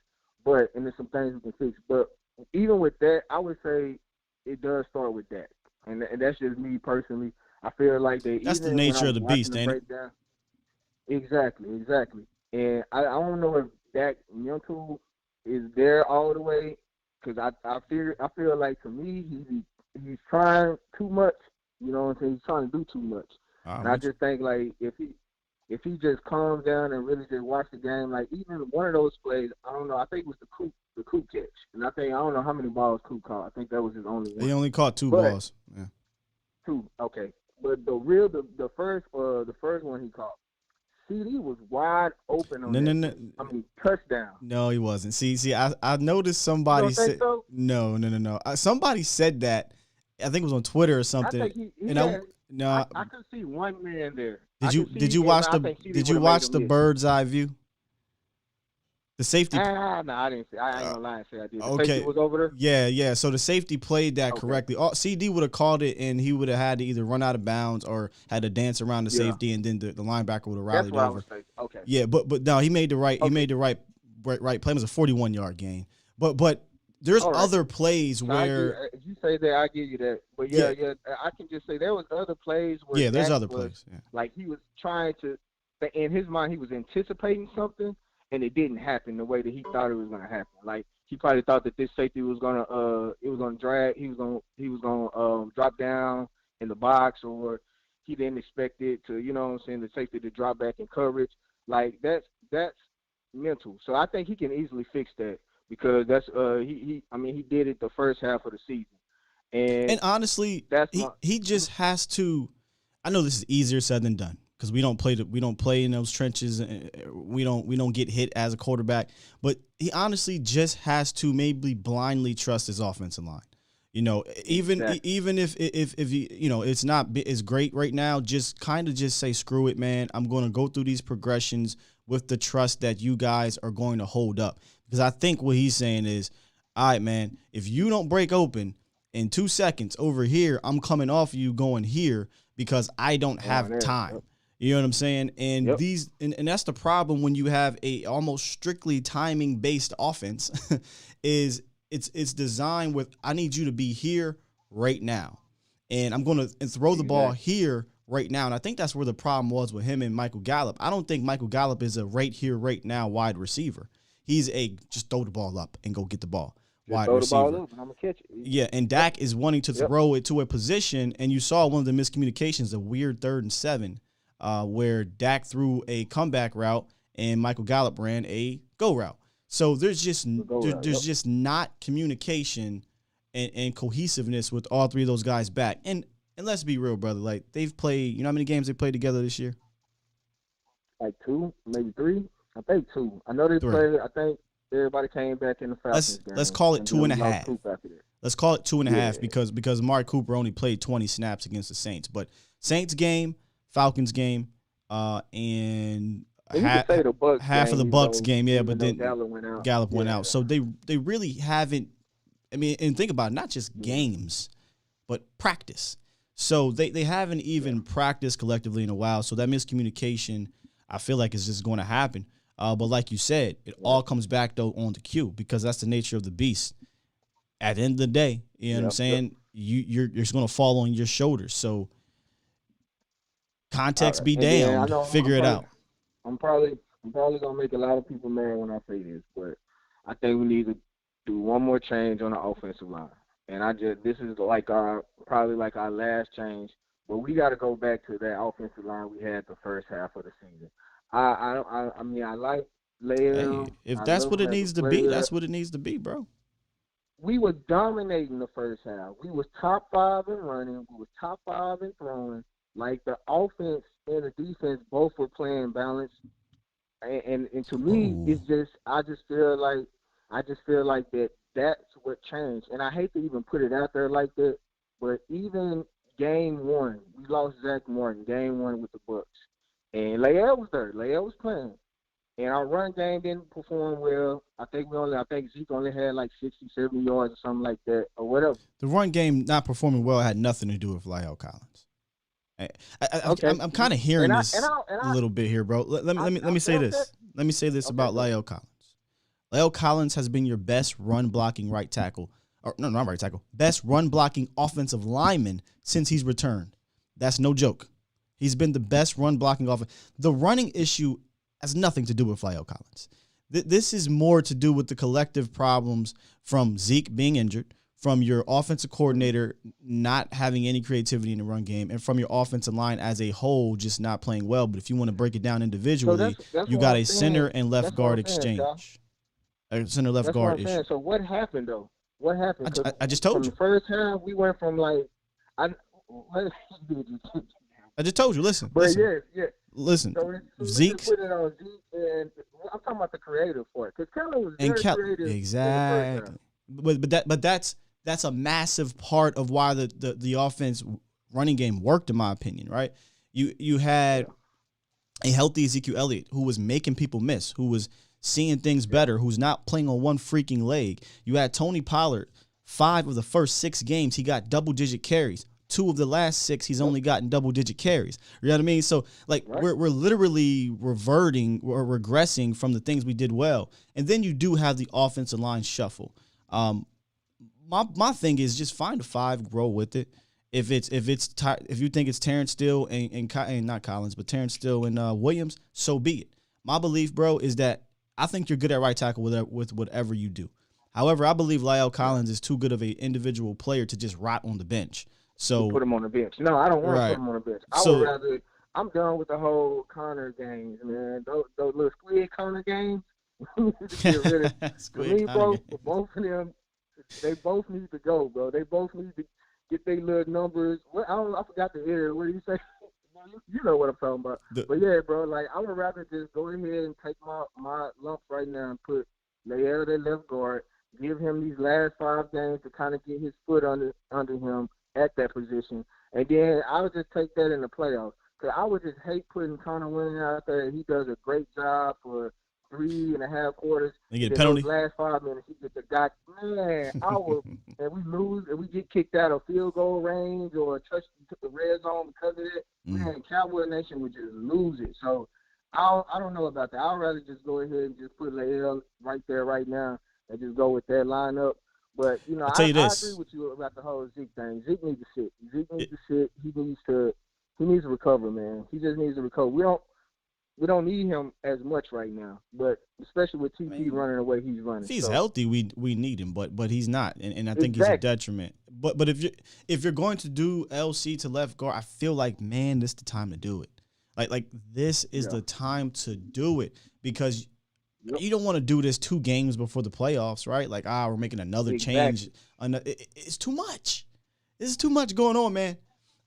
But and there's some things we can fix. But even with that, I would say it does start with Dak. And that's just me personally. I feel like that That's the even nature when I of was the watching beast, the ain't it? breakdown. Exactly. And I don't know if Dak mental is there all the way, because I feel like to me he's trying too much. You know what I'm saying? He's trying to do too much. And I just think like if he just calms down and really just watch the game, like even one of those plays, I don't know, I think it was the Coop catch, and I don't know how many balls Coop caught. I think that was his only one. He only caught two balls. Yeah. Two, okay. But the first one he caught, CD was wide open on No. I mean, touchdown. No, he wasn't. See, I noticed somebody You don't think said so? No. Somebody said that. I think it was on Twitter or something. I think I could see one man there. Did you watch the bird's eye view? The safety. No, I didn't see. I ain't gonna lie and say I did. The Okay. safety was over there. Yeah. So the safety played that correctly. CD would have called it, and he would have had to either run out of bounds or had to dance around the safety, and then the linebacker would have rallied That's what over. I was saying. Okay. Yeah, but no, he made the right. He made the right play. It was a 41-yard gain. But there's other plays So where if you say that, I give you that. But yeah, I can just say there was other plays where there's Dak other was, plays. Yeah. Like he was trying to, in his mind, he was anticipating something, and it didn't happen the way that he thought it was going to happen. Like he probably thought that this safety was gonna drag, he was gonna drop down in the box, or he didn't expect it to, you know what I'm saying, the safety to drop back in coverage. Like that's mental. So I think he can easily fix that, because that's he did it the first half of the season. And honestly, he just has to. I know this is easier said than done, because we don't play in those trenches, and we don't get hit as a quarterback. But he honestly just has to maybe blindly trust his offensive line. You know, even if it's not as great right now, just kind of just say, screw it, man. I'm going to go through these progressions with the trust that you guys are going to hold up. Because I think what he's saying is, all right, man, if you don't break open in 2 seconds over here, I'm coming off you going here, because I don't have time. Yep. You know what I'm saying? And and that's the problem when you have a almost strictly timing based offense is it's designed with, I need you to be here right now. And I'm going to throw the ball here right now. And I think that's where the problem was with him and Michael Gallup. I don't think Michael Gallup is a right here, right now wide receiver. He's a just throw the ball up and go get the ball. Wide throw receiver. The ball up and I'm gonna catch it. Yeah, and Dak is wanting to throw it to a position, and you saw one of the miscommunications, a weird 3rd and 7, where Dak threw a comeback route and Michael Gallup ran a go route. So there's just just not communication and cohesiveness with all three of those guys back. And let's be real, brother. Like, they've played, you know how many games they played together this year? Like 2, maybe 3. I think 2. I know they played. I think everybody came back in the Falcons game. Let's call it 2.5. Let's call it 2.5 because Mark Cooper only played 20 snaps against the Saints. But Saints game, Falcons game, and half of the Bucks game, but then Gallup went out. So they really haven't. I mean, and think about it, not just games, but practice. So they haven't even practiced collectively in a while. So that miscommunication, I feel like, is just going to happen. But like you said, it all comes back, though, on the cue, because that's the nature of the beast. At the end of the day, you know what I'm saying? You're going to fall on your shoulders. So context be damned. Figure it out. I'm probably going to make a lot of people mad when I say this, but I think we need to do one more change on the offensive line. And this is probably our last change, but we got to go back to that offensive line we had the first half of the season. I mean, I like Leia. Hey, if that's what it needs to be, that's what it needs to be, bro. We were dominating the first half. We was top 5 in running. We was top 5 in throwing. Like, the offense and the defense both were playing balance. And to me, it's just I just feel like that's what changed. And I hate to even put it out there like that, but even game 1, we lost Zach Martin, game 1 with the Bucks. And Leia was there. Leia was playing. And our run game didn't perform well. I think Zeke only had like 60, 70 yards or something like that, or whatever. The run game not performing well had nothing to do with La'el Collins. I'm kind of hearing this a little bit here, bro. Let me say this. Let me say this about La'el Collins. La'el Collins has been your best run blocking right tackle, or no, not right tackle, best run blocking offensive lineman since he's returned. That's no joke. He's been the best run blocking offense. The running issue has nothing to do with La'el Collins. This is more to do with the collective problems from Zeke being injured, from your offensive coordinator not having any creativity in the run game, and from your offensive line as a whole just not playing well. But if you want to break it down individually, that's you got a center and left guard exchange. A center left guard issue. So what happened though? What happened? I just told you. From the first half, we went from like I just told you. Listen. Listen. So Zeke. Put it on Zeke, and I'm talking about the creative for it, because Kelly was very creative. Exactly. But that's a massive part of why the offense running game worked, in my opinion, right? You had a healthy Ezekiel Elliott who was making people miss, who was seeing things better, who's not playing on one freaking leg. You had Tony Pollard, 5 of the first 6 games, he got double-digit carries. 2 of the last 6, he's only gotten double-digit carries. You know what I mean? So, like, we're literally reverting or regressing from the things we did well. And then you do have the offensive line shuffle. My thing is just find a 5, grow with it. If you think it's Terrence Steele and not Collins, but Terrence Steele and Williams, so be it. My belief, bro, is that I think you're good at right tackle with whatever you do. However, I believe La'el Collins is too good of an individual player to just rot on the bench. So put him on the bench. No, I don't want to put him on the bench. I would rather. I'm done with the whole Connor games, man. Those little squid Connor games. Get rid of. For me, bro, for both of them, they both need to go, bro. They both need to get their little numbers. I forgot the area. What do you say? You know what I'm talking about. But yeah, bro, like I would rather just go ahead and take my lumps right now and put La'el at left guard, give him these last 5 games to kind of get his foot under him at that position, and then I would just take that in the playoffs. Because I would just hate putting Connor Winning out there. He does a great job for 3.5 quarters. They get a penalty. Those last 5 minutes, he gets the guy. Man, and we lose, and we get kicked out of field goal range or touch the red zone because of it. Man, Cowboy Nation would just lose it. So I don't know about that. I'd rather just go ahead and just put La'el right there right now and just go with that lineup. But, you know, I agree with you about the whole Zeke thing. Zeke needs to sit. He needs to recover, man. He just needs to recover. We don't need him as much right now, but especially with TP running the way he's running. If he's healthy, we need him, but he's not, and I think he's a detriment. But if you're going to do LC to left guard, I feel like, man, this is the time to do it. Like this is the time to do it, because you don't want to do this 2 games before the playoffs, right? Like, we're making another change. It's too much. This is too much going on, man.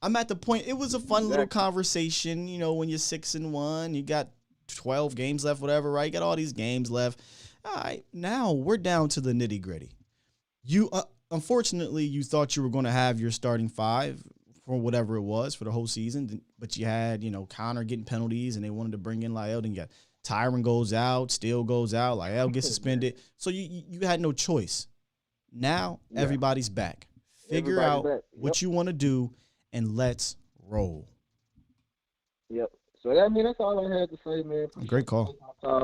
I'm at the point. It was a fun little conversation, you know, when you're 6-1, you got 12 games left, whatever, right? You got all these games left. All right, now we're down to the nitty gritty. You, unfortunately, you thought you were going to have your starting 5 for whatever it was for the whole season, but you had, you know, Connor getting penalties, and they wanted to bring in La'el. Then you got Tyron goes out, Steele goes out, La'el gets suspended. So you had no choice. Now everybody's back. Figure out what you want to do, and let's roll. Yep. So, I mean, that's all I had to say, man. Great call.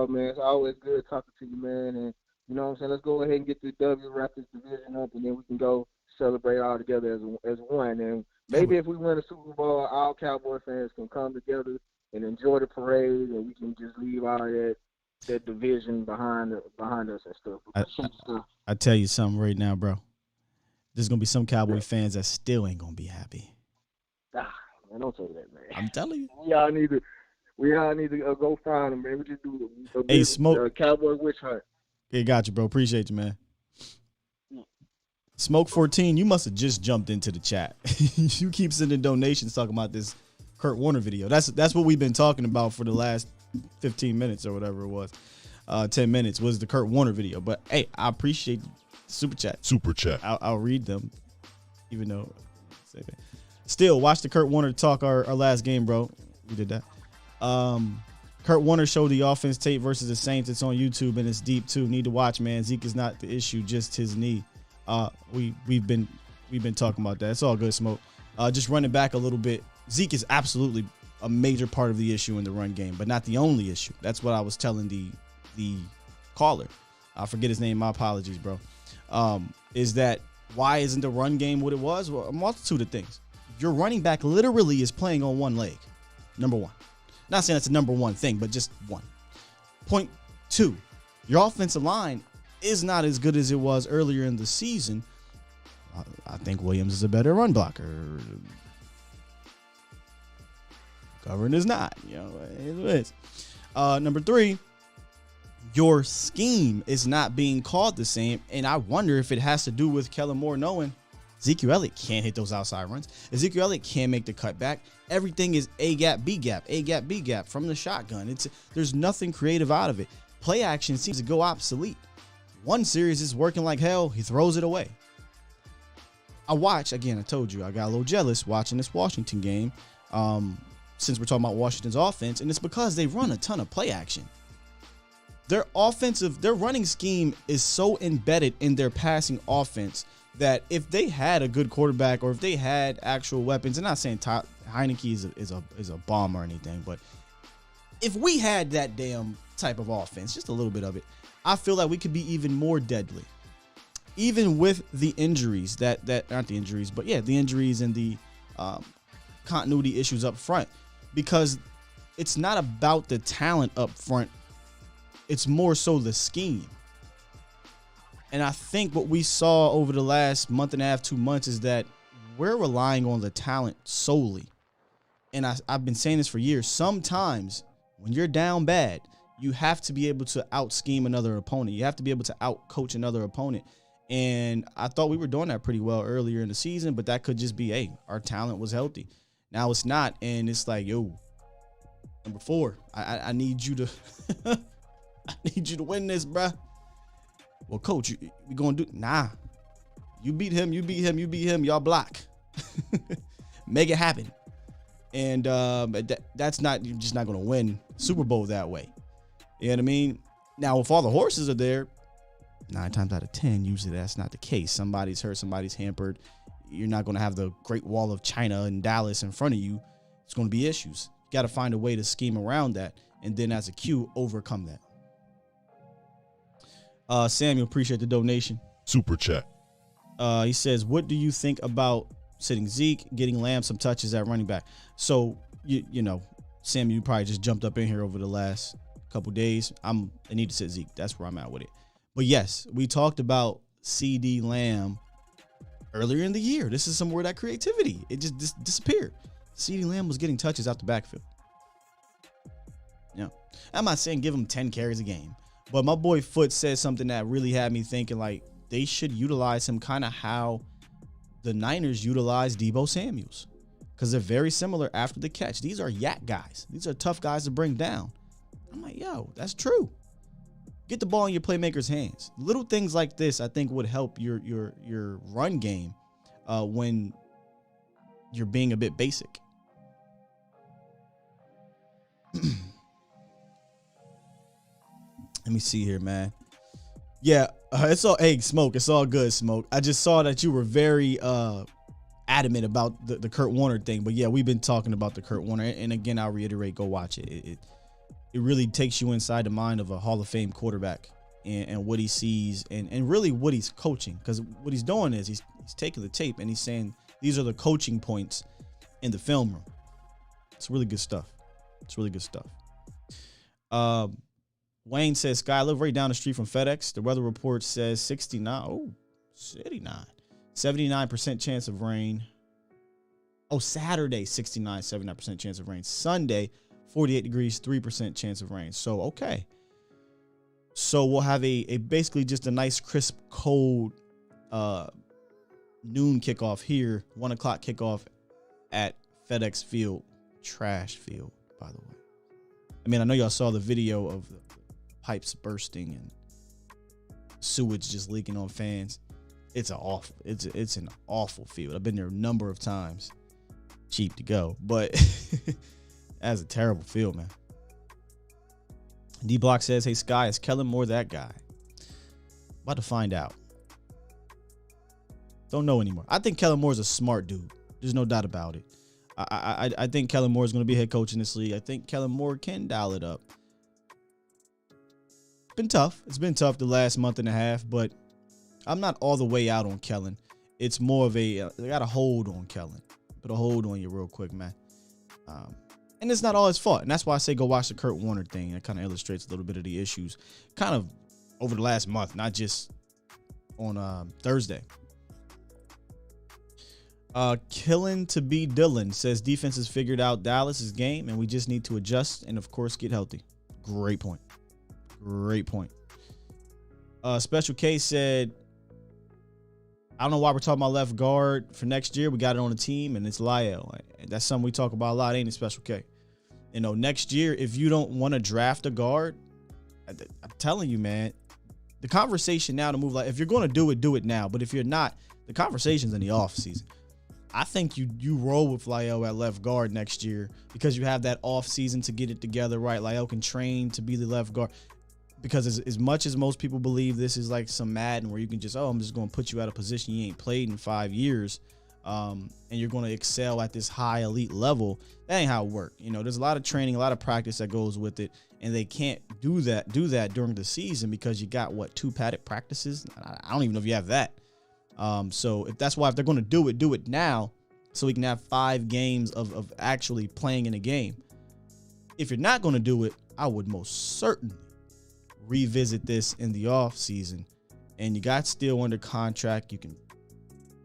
Man. It's always good talking to you, man. And, you know what I'm saying, let's go ahead and get the W, wrap this division up, and then we can go celebrate all together as one. And maybe if we win a Super Bowl, all Cowboy fans can come together and enjoy the parade, and we can just leave all that division behind us and stuff. I tell you something right now, bro. There's going to be some Cowboy fans that still ain't going to be happy. Man, don't say that, man. I'm telling you. We all need to go find them, man. We just do Smoke Cowboy witch hunt. Yeah, got you, bro. Appreciate you, man. Smoke 14, you must have just jumped into the chat. You keep sending donations talking about this Kurt Warner video. That's what we've been talking about for the last 15 minutes or whatever it was. 10 minutes was the Kurt Warner video. But hey, I appreciate super chat. I'll read them, even though. Still, watch the Kurt Warner talk our last game, bro. We did that. Kurt Warner showed the offense tape versus the Saints. It's on YouTube and it's deep too. Need to watch, man. Zeke is not the issue, just his knee. We've been talking about that. It's all good, Smoke. Just running back a little bit. Zeke is absolutely a major part of the issue in the run game, but not the only issue. That's what I was telling the caller. I forget his name. My apologies, bro. Is that why isn't the run game what it was? Well, a multitude of things. Your running back literally is playing on one leg. Number one. Not saying that's the number one thing, but just one. Point two, your offensive line is not as good as it was earlier in the season. I think Williams is a better run blocker. Govern is not. It is. Number three, your scheme is not being called the same, and I wonder if it has to do with Kellen Moore knowing Ezekiel Elliott can't hit those outside runs. Ezekiel Elliott can't make the cutback. Everything is A gap, B gap, A gap, B gap from the shotgun. There's nothing creative out of it. Play action seems to go obsolete. One series is working like hell. He throws it away. I told you, I got a little jealous watching this Washington game since we're talking about Washington's offense, and it's because they run a ton of play action. Their running scheme is so embedded in their passing offense that if they had a good quarterback or if they had actual weapons, and I'm not saying Heineke is a bomb or anything, but if we had that damn type of offense, just a little bit of it, I feel like we could be even more deadly. Even with the injuries that aren't the injuries, but yeah, the injuries and the continuity issues up front, because it's not about the talent up front. It's more so the scheme. And I think what we saw over the last month and a half, 2 months is that we're relying on the talent solely. And I've been saying this for years. Sometimes when you're down bad, you have to be able to out-scheme another opponent. You have to be able to out-coach another opponent. And I thought we were doing that pretty well earlier in the season, but that could just be, hey, our talent was healthy. Now it's not, and it's like, yo, number 4, I need you to I need you to win this, bruh. Well, coach, we gonna do? Nah, you beat him, y'all block. Make it happen. And that's not, you're just not gonna win Super Bowl that way. You know what I mean? Now, if all the horses are there, 9 times out of 10, usually that's not the case. Somebody's hurt, somebody's hampered. You're not going to have the Great Wall of China in Dallas in front of you. It's going to be issues. You got to find a way to scheme around that, and then as a Q, overcome that. Samuel, appreciate the donation. Super chat. He says, what do you think about sitting Zeke, getting Lamb some touches at running back? So, you know, Samuel, you probably just jumped up in here over the last couple days. I need to sit Zeke. That's where I'm at with it. But yes, we talked about CD Lamb earlier in the year. This is somewhere that creativity, it just disappeared. CD Lamb was getting touches out the backfield. Yeah, I'm not saying give him 10 carries a game, but my boy Foot said something that really had me thinking like they should utilize him kind of how the Niners utilize Deebo Samuels, because they're very similar after the catch. These are yak guys. These are tough guys to bring down. I'm like, yo, that's true. Get the ball in your playmaker's hands. Little things like this, I think, would help your run game when you're being a bit basic. Let me see here, man. Yeah, it's all, hey, Smoke. It's all good, Smoke. I just saw that you were very adamant about the Kurt Warner thing. But yeah, we've been talking about the Kurt Warner. And again, I'll reiterate, go watch it. It really takes you inside the mind of a Hall of Fame quarterback and what he sees and really what he's coaching. Because what he's doing is he's taking the tape and he's saying these are the coaching points in the film room. It's really good stuff. Wayne says, Sky, I live right down the street from FedEx. The weather report says 69. Oh, 69. 79% chance of rain. Oh, Saturday, 69, 79% chance of rain. Sunday, 48 degrees, 3% chance of rain. So, okay. So we'll have a basically just a nice, crisp, cold noon kickoff here. 1 o'clock kickoff at FedEx Field. Trash field, by the way. I mean, I know y'all saw the video of the pipes bursting and sewage just leaking on fans. It's an awful field. I've been there a number of times. Cheap to go, but that's a terrible field, man. D Block says, hey, Sky, is Kellen Moore that guy? About to find out. Don't know anymore. I think Kellen Moore's a smart dude. There's no doubt about it. I think Kellen Moore is going to be head coach in this league. I think Kellen Moore can dial it up. Been tough. It's been tough the last month and a half, but I'm not all the way out on Kellen. It's more of a, they got a hold on Kellen. Put a hold on you real quick, man. And it's not all his fault. And that's why I say go watch the Kurt Warner thing. That kind of illustrates a little bit of the issues kind of over the last month, not just on Thursday. Killing to be Dylan says defense has figured out Dallas's game and we just need to adjust and of course get healthy. Great point. Great point. Special K said, I don't know why we're talking about left guard for next year. We got it on the team and it's Lyle. That's something we talk about a lot, ain't it, Special K? You know, next year, if you don't want to draft a guard, I'm telling you, man, the conversation now to move, like, if you're going to do it now. But if you're not, the conversation's in the off season. I think you roll with Lyle at left guard next year because you have that off season to get it together, right? Lyle can train to be the left guard because as much as most people believe this is like some Madden where you can just, I'm just going to put you at a position you ain't played in 5 years, and you're going to excel at this high elite level. That ain't how it works. You know, there's a lot of training, a lot of practice that goes with it, and they can't do that during the season because you got 2 padded practices. I don't even know if you have that. So if that's why, if they're going to do it now so we can have 5 games of actually playing in a game. If you're not going to do it, I would most certainly revisit this in the off season. And you got Steele under contract. You can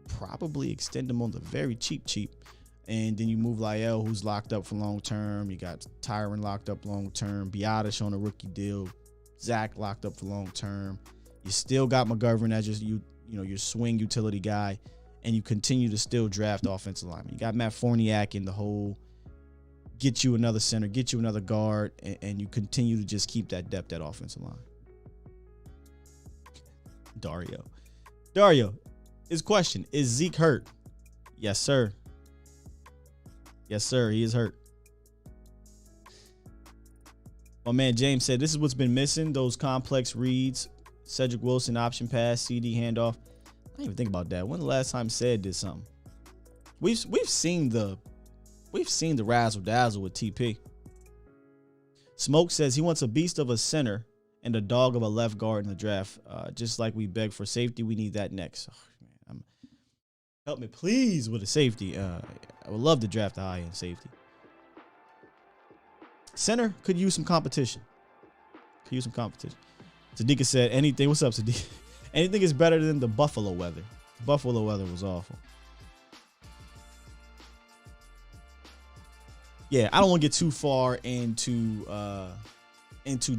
probably extend him on the very cheap. And then you move Lyle, who's locked up for long term. You got Tyron locked up long term. Biotish on a rookie deal. Zach locked up for long term. You still got McGovern as your swing utility guy, and you continue to still draft offensive linemen. You got Matt Forniak in the hole, get you another center, get you another guard, and you continue to just keep that depth at offensive line. Dario, his question, is Zeke hurt? Yes, sir. Yes, sir, he is hurt. My man James said, this is what's been missing, those complex reads, Cedric Wilson option pass, CD handoff. I didn't even think about that. When the last time Ced did something? We've seen the razzle dazzle with TP. Smoke says he wants a beast of a center and a dog of a left guard in the draft. Just like we beg for safety, we need that next. Oh, man, help me please with a safety. I would love to draft a high end safety. Center could use some competition. Sadiqa said, anything. What's up, Sadiqa? Anything is better than the Buffalo weather. Buffalo weather was awful. Yeah, I don't want to get too far into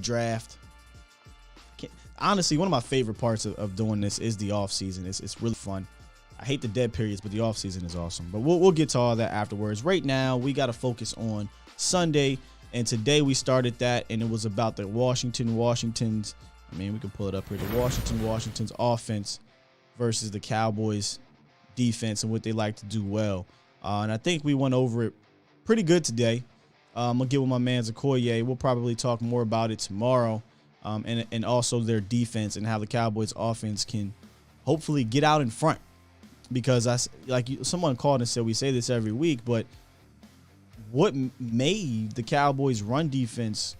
draft. Honestly, one of my favorite parts of doing this is the off season. It's really fun. I hate the dead periods, but the off season is awesome. But we'll get to all that afterwards. Right now, we got to focus on Sunday. And today we started that, and it was about the Washington's. I mean, we can pull it up here. The Washington's offense versus the Cowboys defense and what they like to do well. And I think we went over it pretty good today. I'm going to get with my man Zakoye. We'll probably talk more about it tomorrow. And also their defense and how the Cowboys offense can hopefully get out in front. Because someone called and said we say this every week, but what made the Cowboys' run defense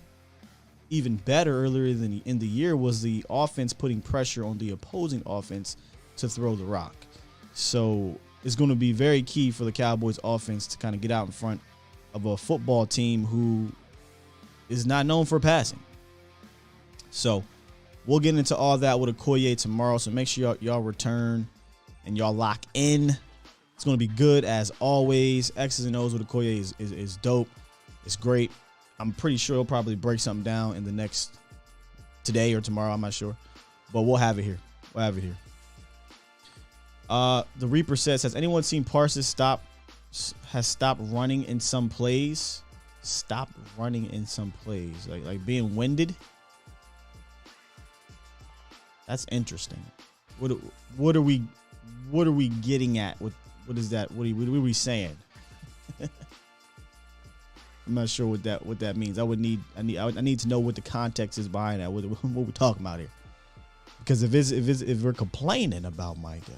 even better earlier in the year was the offense putting pressure on the opposing offense to throw the rock. So it's going to be very key for the Cowboys' offense to kind of get out in front of a football team who is not known for passing. So we'll get into all that with Okoye tomorrow. So make sure y'all return and y'all lock in. It's going to be good as always. X's and O's with Okoye is dope. It's great. I'm pretty sure he'll probably break something down in the next today or tomorrow. I'm not sure. But we'll have it here. The Reaper says, has anyone seen Parsons has stopped running in some plays? Stopped running in some plays. Like being winded? That's interesting. What are we getting at? What is that? What are we saying? I'm not sure what that means. I need to know what the context is behind that. What we're talking about here. Because if we're complaining about Micah,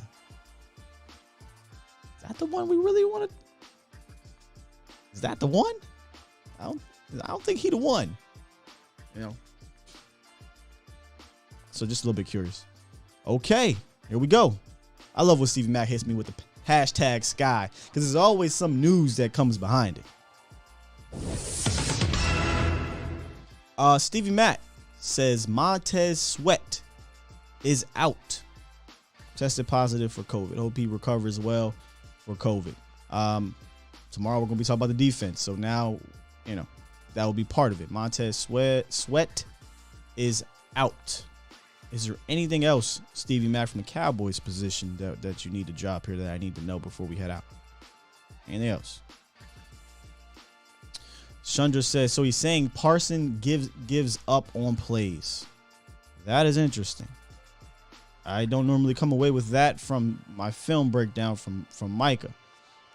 is that the one we really want to? Is that the one? I don't think he the one. You know. So just a little bit curious. Okay, here we go. I love when Stevie Mack hits me with the hashtag Sky because there's always some news that comes behind it. Stevie Mack says Montez Sweat is out. Tested positive for COVID. Hope he recovers well for COVID. Tomorrow we're going to be talking about the defense. So now, that will be part of it. Montez Sweat is out. Is there anything else, Stevie Mack, from the Cowboys position that you need to drop here that I need to know before we head out? Anything else? Chandra says, so he's saying Parson gives up on plays. That is interesting. I don't normally come away with that from my film breakdown from Micah.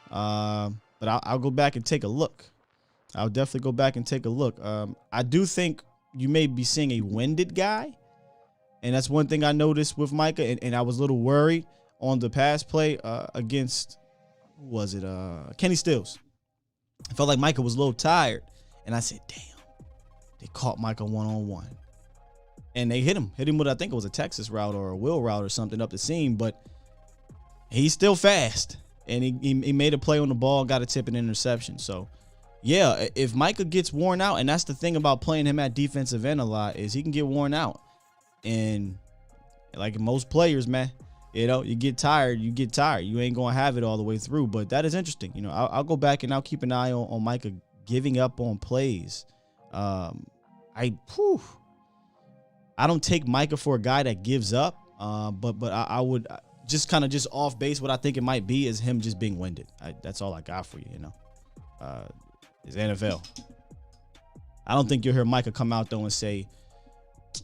But I'll go back and take a look. I'll definitely go back and take a look. I do think you may be seeing a winded guy. And that's one thing I noticed with Micah. And I was a little worried on the pass play against, who was it? Kenny Stills. I felt like Micah was a little tired. And I said, damn, they caught Micah one-on-one. And they hit him with, I think it was a Texas route or a wheel route or something up the seam. But he's still fast. And he made a play on the ball, got a tip and interception. So, yeah, if Micah gets worn out, and that's the thing about playing him at defensive end a lot, is he can get worn out. And like most players, man, you get tired. You ain't going to have it all the way through. But that is interesting. I'll go back and I'll keep an eye on Micah giving up on plays. I don't take Micah for a guy that gives up. But I would just kind of just off base. What I think it might be is him just being winded. That's all I got for you. Is NFL. I don't think you'll hear Micah come out though and say,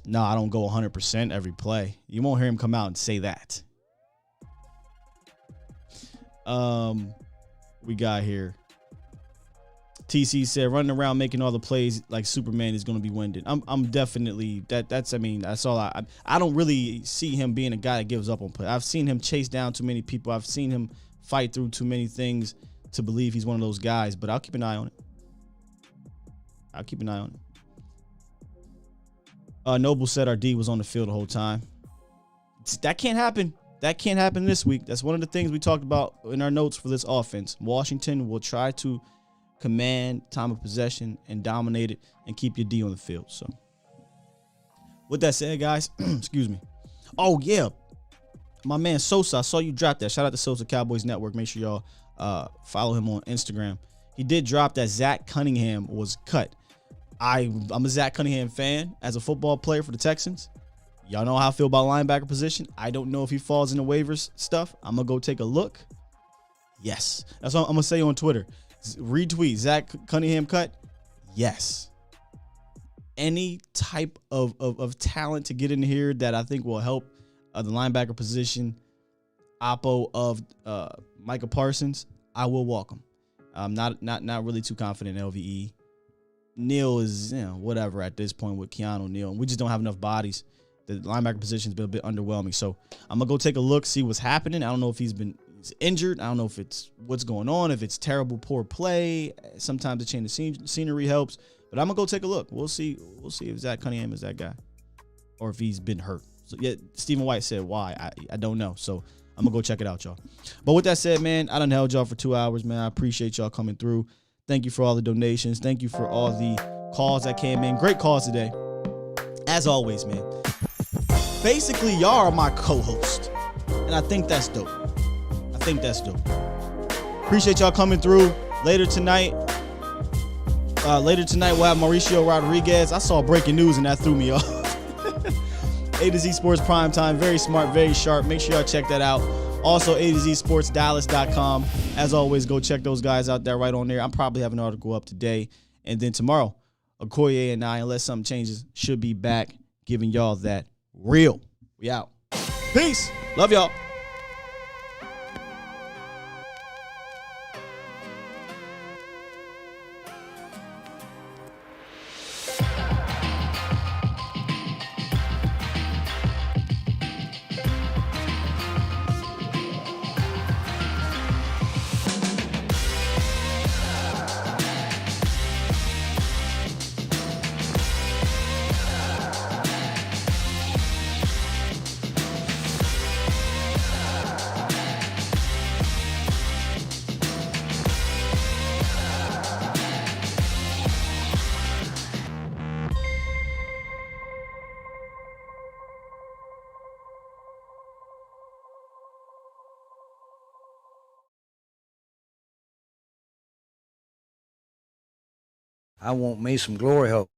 no, I don't go 100% every play. You won't hear him come out and say that. We got here. TC said running around making all the plays like Superman is going to be winded. I'm definitely that's all I don't really see him being a guy that gives up on play. I've seen him chase down too many people. I've seen him fight through too many things to believe he's one of those guys, but I'll keep an eye on it. Noble said our D was on the field the whole time. That can't happen. That can't happen this week. That's one of the things we talked about in our notes for this offense. Washington will try to command time of possession and dominate it and keep your D on the field. So with that said, guys, excuse me. Oh, yeah. My man Sosa, I saw you drop that. Shout out to Sosa Cowboys Network. Make sure y'all follow him on Instagram. He did drop that Zach Cunningham was cut. I'm a Zach Cunningham fan as a football player for the Texans. Y'all know how I feel about linebacker position. I don't know if he falls in the waivers stuff. I'm going to go take a look. Yes. That's what I'm going to say on Twitter. Retweet Zach Cunningham cut. Yes. Any type of talent to get in here that I think will help the linebacker position, oppo of Micah Parsons, I will welcome. I'm not really too confident in LVE. Neal is, whatever at this point with Keanu Neal. We just don't have enough bodies. The linebacker position's been a bit underwhelming. So I'm going to go take a look, see what's happening. I don't know if he's injured. I don't know if it's what's going on, if it's terrible, poor play. Sometimes the change of scenery helps. But I'm going to go take a look. We'll see if Zach Cunningham is that guy or if he's been hurt. So, yeah, Stephen White said why. I don't know. So I'm going to go check it out, y'all. But with that said, man, I done held y'all for 2 hours, man. I appreciate y'all coming through. Thank you for all the donations. Thank you for all the calls that came in. Great calls today. As always, man. Basically, y'all are my co-host. And I think that's dope. Appreciate y'all coming through. Later tonight, we'll have Mauricio Rodriguez. I saw breaking news and that threw me off. A to Z Sports Primetime. Very smart, very sharp. Make sure y'all check that out. Also, A to Z Sports Dallas.com. As always, go check those guys out there right on there. I'm probably having an article up today. And then tomorrow, Okoye and I, unless something changes, should be back giving y'all that real. We out. Peace. Love y'all. I want me some glory hole.